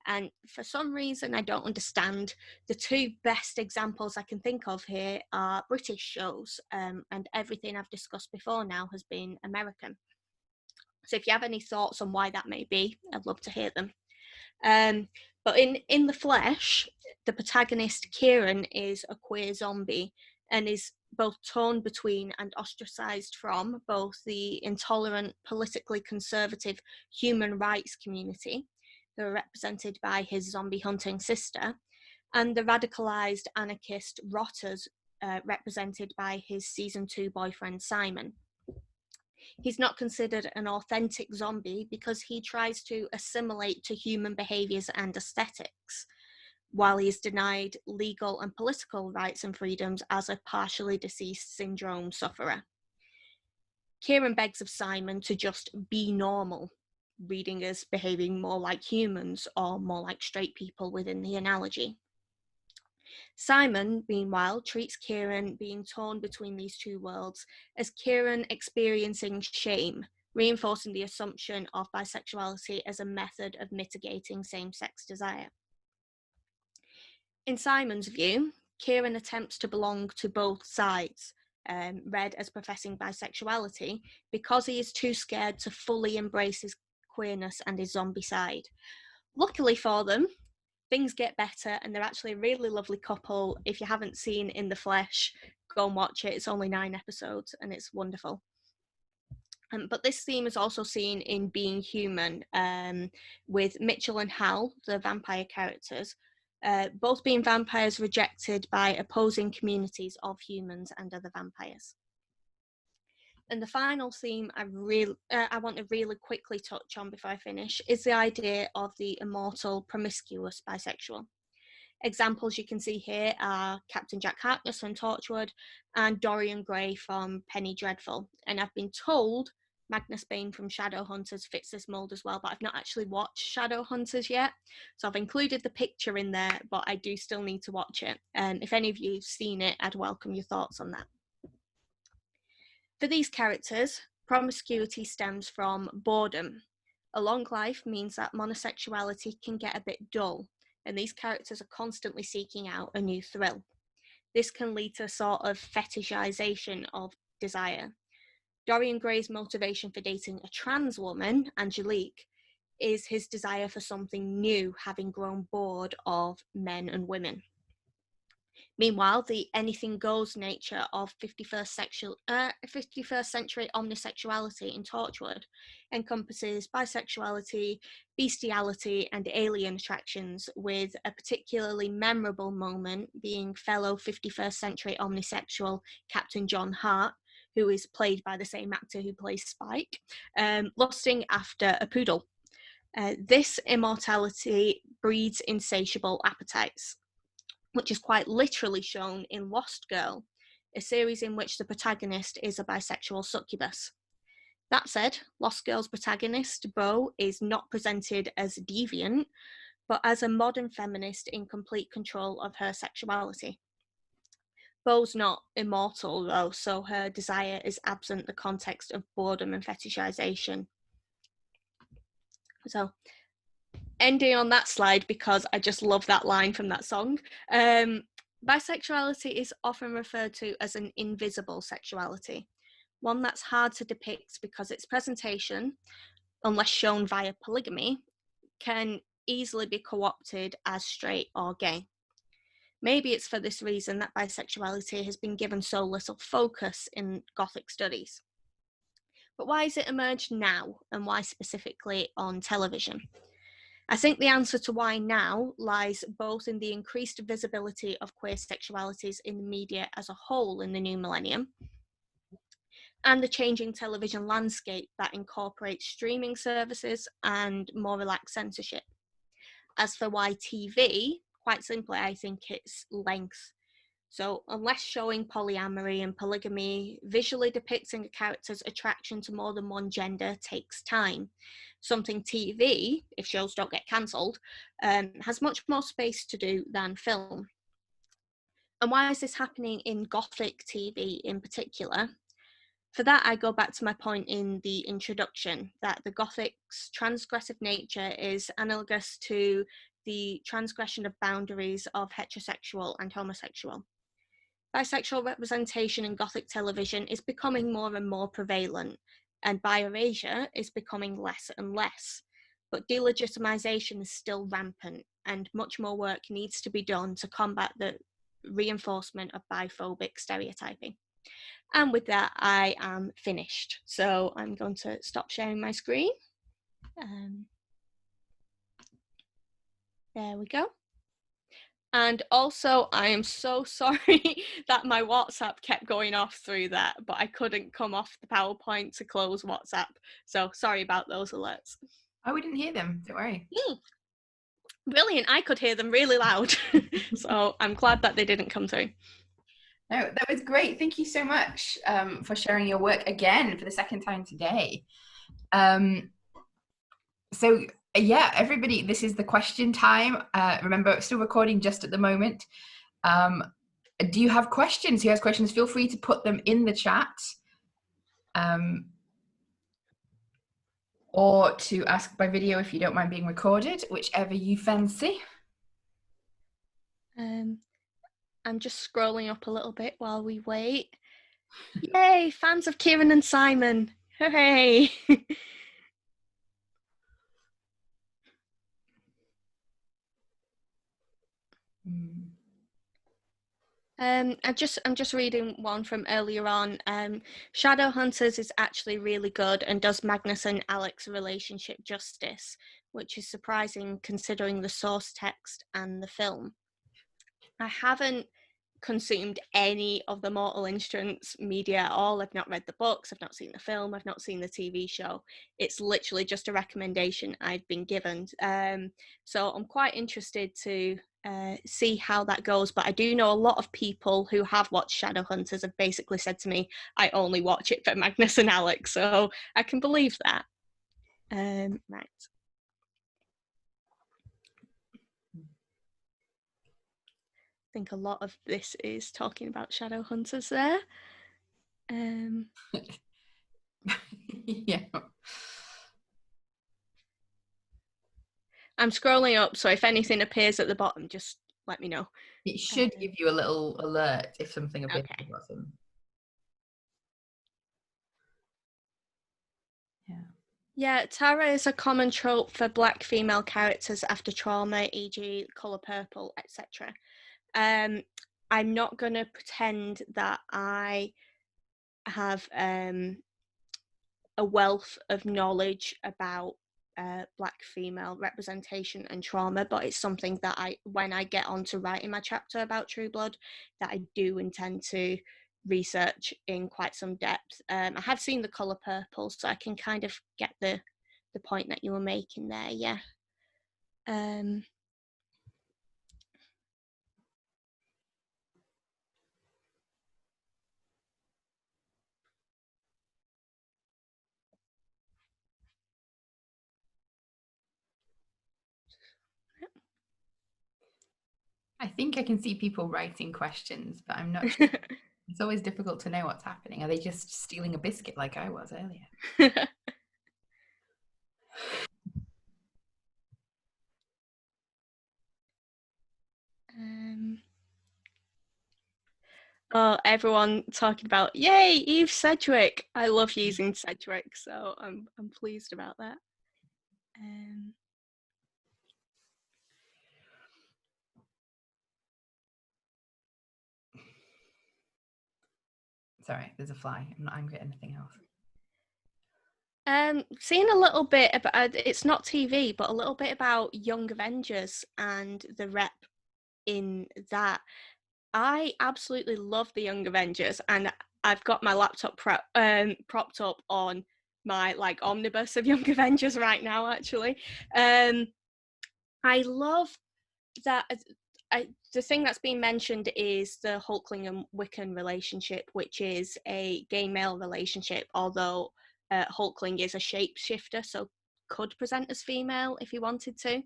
A: And for some reason I don't understand, the two best examples I can think of here are British shows, and everything I've discussed before now has been American. So if you have any thoughts on why that may be, I'd love to hear them. But in the flesh, the protagonist Kieran is a queer zombie and is both torn between and ostracized from both the intolerant, politically conservative human rights community, who are represented by his zombie hunting sister, and the radicalized anarchist rotters, represented by his season 2 boyfriend Simon. He's not considered an authentic zombie because he tries to assimilate to human behaviours and aesthetics, while he is denied legal and political rights and freedoms as a partially deceased syndrome sufferer. Kieran begs of Simon to just be normal, reading as behaving more like humans or more like straight people within the analogy. Simon, meanwhile, treats Kieran being torn between these two worlds as Kieran experiencing shame, reinforcing the assumption of bisexuality as a method of mitigating same-sex desire. In Simon's view, Kieran attempts to belong to both sides, read as professing bisexuality, because he is too scared to fully embrace his queerness and his zombie side. Luckily for them, things get better and they're actually a really lovely couple. If you haven't seen In the Flesh, go and watch it. It's only 9 episodes and it's wonderful. But this theme is also seen in Being Human, with Mitchell and Hal, the vampire characters, both being vampires rejected by opposing communities of humans and other vampires. And the final theme I want to really quickly touch on before I finish is the idea of the immortal, promiscuous bisexual. Examples you can see here are Captain Jack Harkness from Torchwood and Dorian Gray from Penny Dreadful. And I've been told Magnus Bane from Shadowhunters fits this mold as well, but I've not actually watched Shadowhunters yet. So I've included the picture in there, but I do still need to watch it. If any of you have seen it, I'd welcome your thoughts on that. For these characters, promiscuity stems from boredom. A long life means that monosexuality can get a bit dull, and these characters are constantly seeking out a new thrill. This can lead to a sort of fetishization of desire. Dorian Gray's motivation for dating a trans woman, Angelique, is his desire for something new, having grown bored of men and women. Meanwhile, the anything goes nature of 51st century omnisexuality in Torchwood encompasses bisexuality, bestiality, and alien attractions, with a particularly memorable moment being fellow 51st century omnisexual Captain John Hart, who is played by the same actor who plays Spike, lusting after a poodle. This immortality breeds insatiable appetites, which is quite literally shown in Lost Girl, a series in which the protagonist is a bisexual succubus. That said, Lost Girl's protagonist, Bo, is not presented as deviant, but as a modern feminist in complete control of her sexuality. Bo's not immortal, though, so her desire is absent the context of boredom and fetishization. So, ending on that slide, because I just love that line from that song. Bisexuality is often referred to as an invisible sexuality, one that's hard to depict because its presentation, unless shown via polygamy, can easily be co-opted as straight or gay. Maybe it's for this reason that bisexuality has been given so little focus in Gothic studies. But why has it emerged now, and why specifically on television? I think the answer to why now lies both in the increased visibility of queer sexualities in the media as a whole in the new millennium, and the changing television landscape that incorporates streaming services and more relaxed censorship. As for why TV, quite simply, I think it's length. So, unless showing polyamory and polygamy, visually depicting a character's attraction to more than one gender takes time. Something TV, if shows don't get cancelled, has much more space to do than film. And why is this happening in Gothic TV in particular? For that, I go back to my point in the introduction that the Gothic's transgressive nature is analogous to the transgression of boundaries of heterosexual and homosexual. Bisexual representation in Gothic television is becoming more and more prevalent, and bi-erasure is becoming less and less. But delegitimization is still rampant, and much more work needs to be done to combat the reinforcement of biphobic stereotyping. And with that, I am finished. So I'm going to stop sharing my screen. There we go. And also, I am so sorry that my WhatsApp kept going off through that, but I couldn't come off the PowerPoint to close WhatsApp. So sorry about those alerts.
B: Oh, we didn't hear them. Don't worry.
A: Brilliant. I could hear them really loud. So I'm glad that they didn't come through.
B: No, that was great. Thank you so much for sharing your work again for the second time today. So yeah, everybody, this is the question time. Remember, still recording just at the moment. Do you have questions? Who has questions? Feel free to put them in the chat. Or to ask by video if you don't mind being recorded, whichever you fancy.
A: I'm just scrolling up a little bit while we wait. Yay, fans of Kieran and Simon. Hooray! I'm just reading one from earlier on. Shadowhunters is actually really good and does Magnus and Alex relationship justice, which is surprising considering the source text and the film. I haven't consumed any of the Mortal Instruments media at all. I've not read the books, I've not seen the film, I've not seen the TV show. It's literally just a recommendation I've been given. So I'm quite interested to see how that goes, but I do know a lot of people who have watched Shadowhunters have basically said to me, I only watch it for Magnus and Alex, so I can believe that. Right. I think a lot of this is talking about Shadowhunters there.
B: Yeah.
A: I'm scrolling up, so if anything appears at the bottom, just let me know.
B: It should give you a little alert if something appears at the bottom.
A: Yeah, Tara is a common trope for Black female characters after trauma, e.g. colour purple, etc. I'm not going to pretend that I have a wealth of knowledge about Black female representation and trauma, but it's something that when I get on to writing my chapter about Tru Blood, that I do intend to research in quite some depth. I have seen The Colour Purple, so I can kind of get the point that you were making there, yeah.
B: I think I can see people writing questions, but I'm not sure. It's always difficult to know what's happening. Are they just stealing a biscuit like I was earlier?
A: Oh, everyone talking about, yay, Eve Sedgwick. I love using Sedgwick, so I'm pleased about that.
B: Sorry, there's a fly. I'm not angry at anything else.
A: Seeing a little bit about, it's not TV, but a little bit about Young Avengers and the rep in that. I absolutely love the Young Avengers, and I've got my laptop propped up on my like omnibus of Young Avengers right now, actually. I love that. The thing that's been mentioned is the Hulkling and Wiccan relationship, which is a gay male relationship, although Hulkling is a shapeshifter, so could present as female if he wanted to.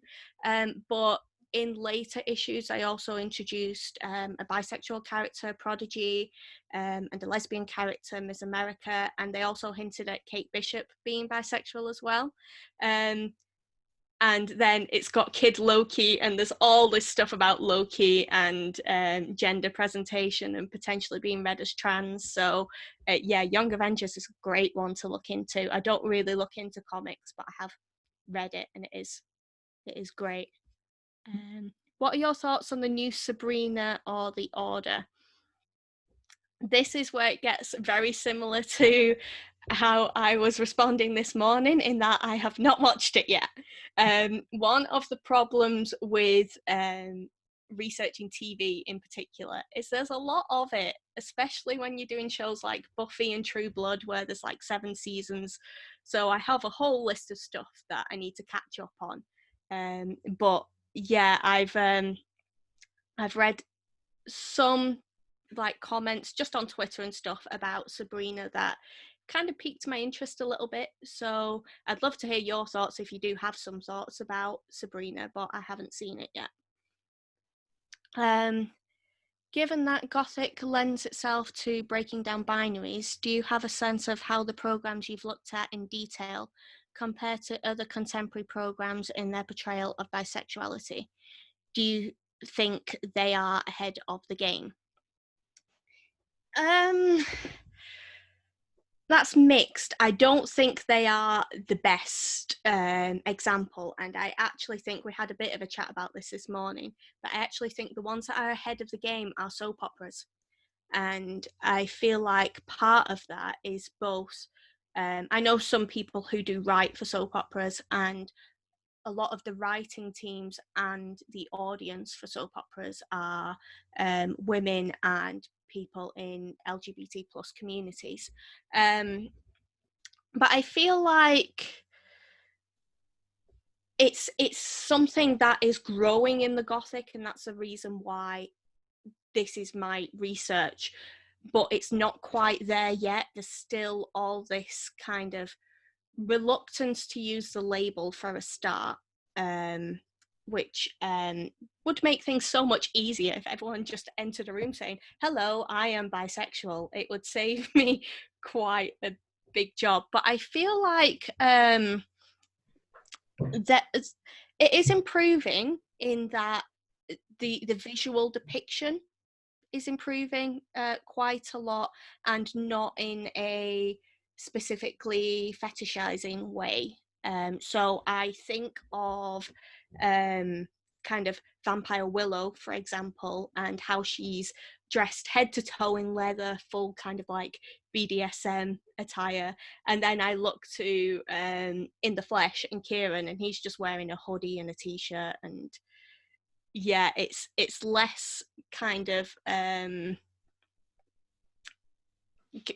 A: But in later issues, I also introduced a bisexual character, Prodigy, and a lesbian character, Miss America, and they also hinted at Kate Bishop being bisexual as well. And then it's got Kid Loki, and there's all this stuff about Loki and gender presentation and potentially being read as trans. So yeah, Young Avengers is a great one to look into. I don't really look into comics, but I have read it, and it is great. What are your thoughts on the new Sabrina or The Order? This is where it gets very similar to how I was responding this morning, in that I have not watched it yet. One of the problems with researching TV in particular is there's a lot of it, especially when you're doing shows like Buffy and Tru Blood, where there's like 7 seasons. So I have a whole list of stuff that I need to catch up on. But yeah, I've read some like comments just on Twitter and stuff about Sabrina that kind of piqued my interest a little bit. So I'd love to hear your thoughts if you do have some thoughts about Sabrina, but I haven't seen it yet. Given that Gothic lends itself to breaking down binaries, do you have a sense of how the programs you've looked at in detail compare to other contemporary programs in their portrayal of bisexuality? Do you think they are ahead of the game? That's mixed. I don't think they are the best example, and I actually think we had a bit of a chat about this morning, but I actually think the ones that are ahead of the game are soap operas. And I feel like part of that is both, I know some people who do write for soap operas, and a lot of the writing teams and the audience for soap operas are women and people in LGBT plus communities. But I feel like it's something that is growing in the Gothic, and that's the reason why this is my research, but it's not quite there yet. There's still all this kind of reluctance to use the label for a start, which would make things so much easier if everyone just entered a room saying, "Hello, I am bisexual." It would save me quite a big job. But I feel like that it is improving in that the visual depiction is improving quite a lot, and not in a specifically fetishizing way. So I think of kind of Vampire Willow, for example, and how she's dressed head to toe in leather, full kind of like BDSM attire. And then I look to In the Flesh and Kieran, and he's just wearing a hoodie and a t-shirt, and yeah, it's less kind of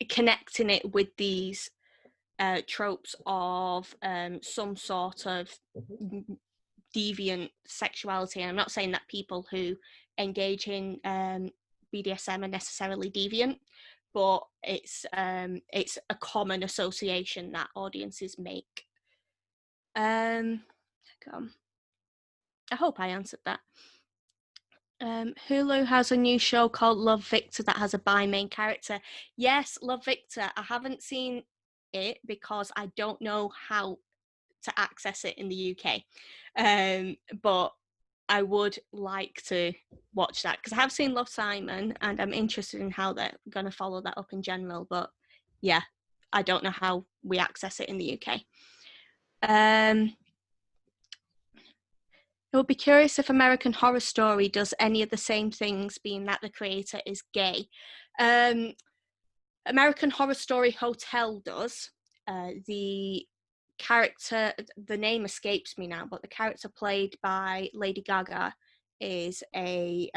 A: connecting it with these tropes of some sort of deviant sexuality. And I'm not saying that people who engage in BDSM are necessarily deviant, but it's a common association that audiences make. I hope I answered that. Hulu has a new show called Love Victor that has a bi main character. Yes, Love Victor. I haven't seen it because I don't know how to access it in the UK. But I would like to watch that because I have seen Love, Simon, and I'm interested in how they're going to follow that up in general. But yeah, I don't know how we access it in the UK. I would be curious if American Horror Story does any of the same things, being that the creator is gay. American Horror Story Hotel does. The character, the name escapes me now, but the character played by Lady Gaga is a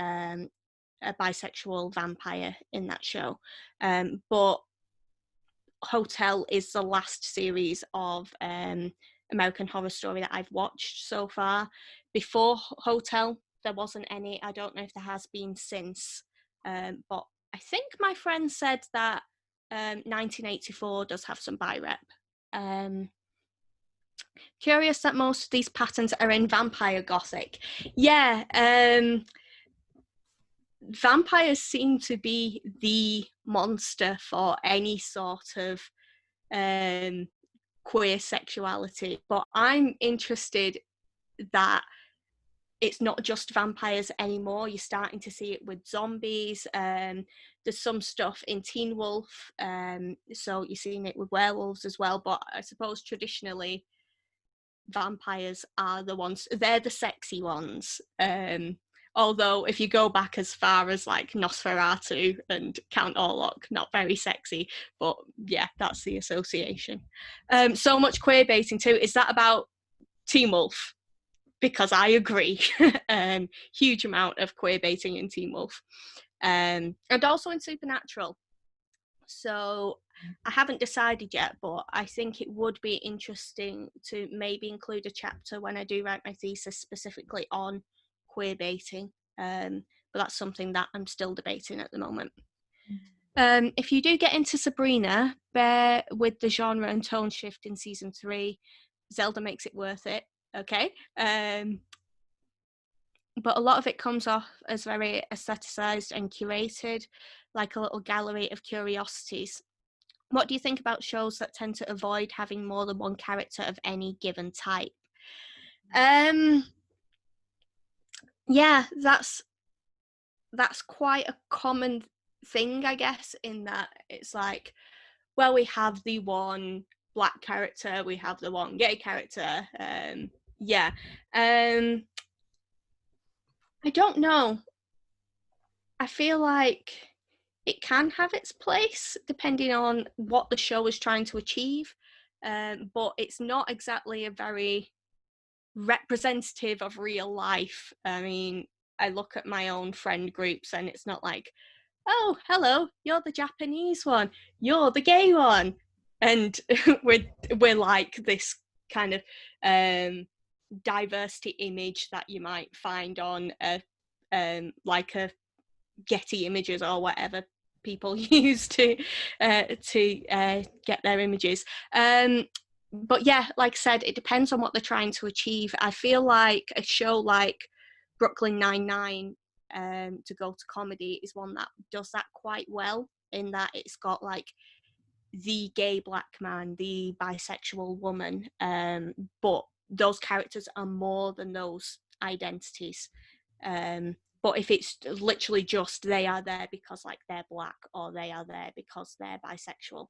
A: a bisexual vampire in that show. But Hotel is the last series of American Horror Story that I've watched so far. Before Hotel, there wasn't any. I don't know if there has been since, but I think my friend said that 1984 does have some bi rep. Curious that most of these patterns are in vampire gothic. Yeah, vampires seem to be the monster for any sort of queer sexuality, but I'm interested that it's not just vampires anymore. You're starting to see it with zombies. There's some stuff in Teen Wolf, so you're seeing it with werewolves as well, but I suppose traditionally vampires are the ones, they're the sexy ones. Although if you go back as far as like Nosferatu and Count Orlok, not very sexy, but yeah, that's the association. So much queer baiting too. Is that about Teen Wolf? Because I agree. Huge amount of queer baiting in Teen Wolf. And also in Supernatural. So I haven't decided yet, but I think it would be interesting to maybe include a chapter when I do write my thesis specifically on queer baiting. But that's something that I'm still debating at the moment. If you do get into Sabrina, bear with the genre and tone shift in season 3. Zelda makes it worth it, okay? But a lot of it comes off as very aestheticized and curated, like a little gallery of curiosities. What do you think about shows that tend to avoid having more than one character of any given type? Yeah, that's quite a common thing, I guess, in that it's like, well, we have the one black character, we have the one gay character. I don't know. I feel like it can have its place depending on what the show is trying to achieve, but it's not exactly a very representative of real life. I mean, I look at my own friend groups and it's not like, oh, hello, you're the Japanese one, you're the gay one, and we're like this kind of diversity image that you might find on like a Getty Images or whatever people use to get their images. But yeah, like I said, it depends on what they're trying to achieve. I feel like a show like Brooklyn Nine-Nine, to go to comedy, is one that does that quite well, in that it's got like the gay black man, the bisexual woman, but those characters are more than those identities. But if it's literally just they are there because like they're black, or they are there because they're bisexual,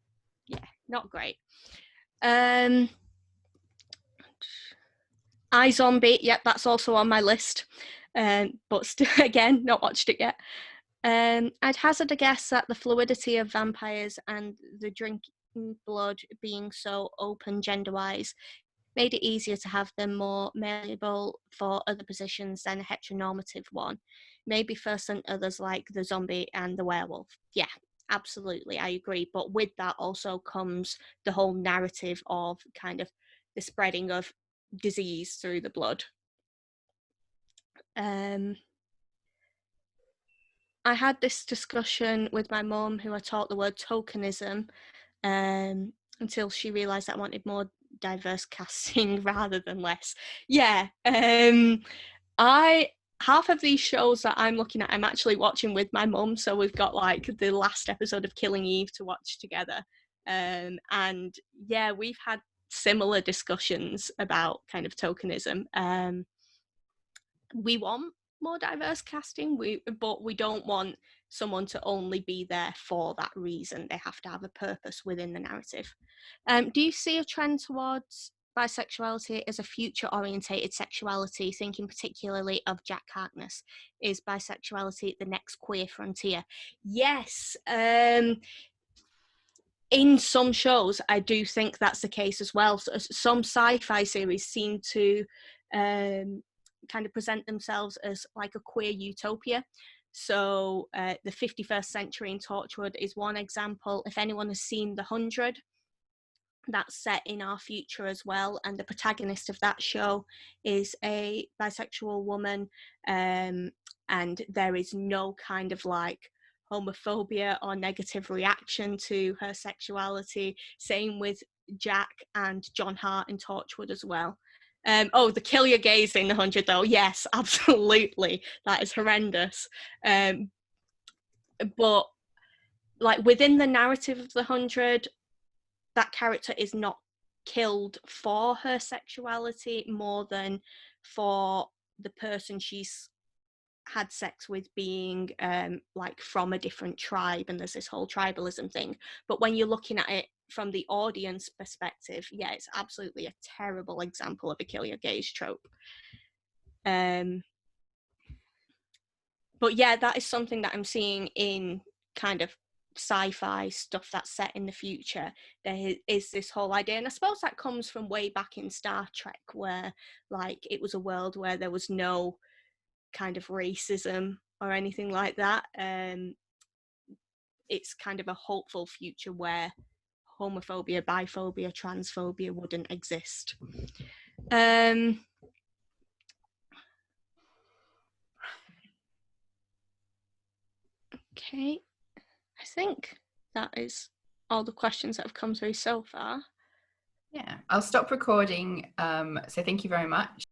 A: yeah, not great. iZombie, yep, that's also on my list, but still, again, not watched it yet. I'd hazard a guess that the fluidity of vampires and the drinking blood being so open gender-wise made it easier to have them more malleable for other positions than a heteronormative one. Maybe for some others like the zombie and the werewolf. Yeah, absolutely, I agree. But with that also comes the whole narrative of kind of the spreading of disease through the blood. I had this discussion with my mum, who I taught the word tokenism, until she realised that I wanted more diverse casting rather than less. Yeah, half of these shows that I'm looking at, I'm actually watching with my mum. So we've got like the last episode of Killing Eve to watch together. And yeah, we've had similar discussions about kind of tokenism. We want more diverse casting, but we don't want someone to only be there for that reason. They have to have a purpose within the narrative. Do you see a trend towards bisexuality as a future-orientated sexuality, thinking particularly of Jack Harkness? Is bisexuality the next queer frontier? Yes. In some shows, I do think that's the case as well. So some sci-fi series seem to kind of present themselves as like a queer utopia. So the 51st Century in Torchwood is one example. If anyone has seen The 100, that's set in our future as well, and the protagonist of that show is a bisexual woman, and there is no kind of like homophobia or negative reaction to her sexuality. Same with Jack and John Hart in Torchwood as well. The kill your gays in The 100 though, yes, absolutely, that is horrendous. But like within the narrative of The 100, that character is not killed for her sexuality more than for the person she's had sex with being like from a different tribe, and there's this whole tribalism thing. But when you're looking at it from the audience perspective, yeah, it's absolutely a terrible example of a kill your gays trope. But yeah, that is something that I'm seeing in kind of sci-fi stuff that's set in the future. There is this whole idea, and I suppose that comes from way back in Star Trek, where like it was a world where there was no kind of racism or anything like that. It's kind of a hopeful future where homophobia, biphobia, transphobia wouldn't exist. Okay, I think that is all the questions that have come through so far.
B: Yeah, I'll stop recording. So thank you very much.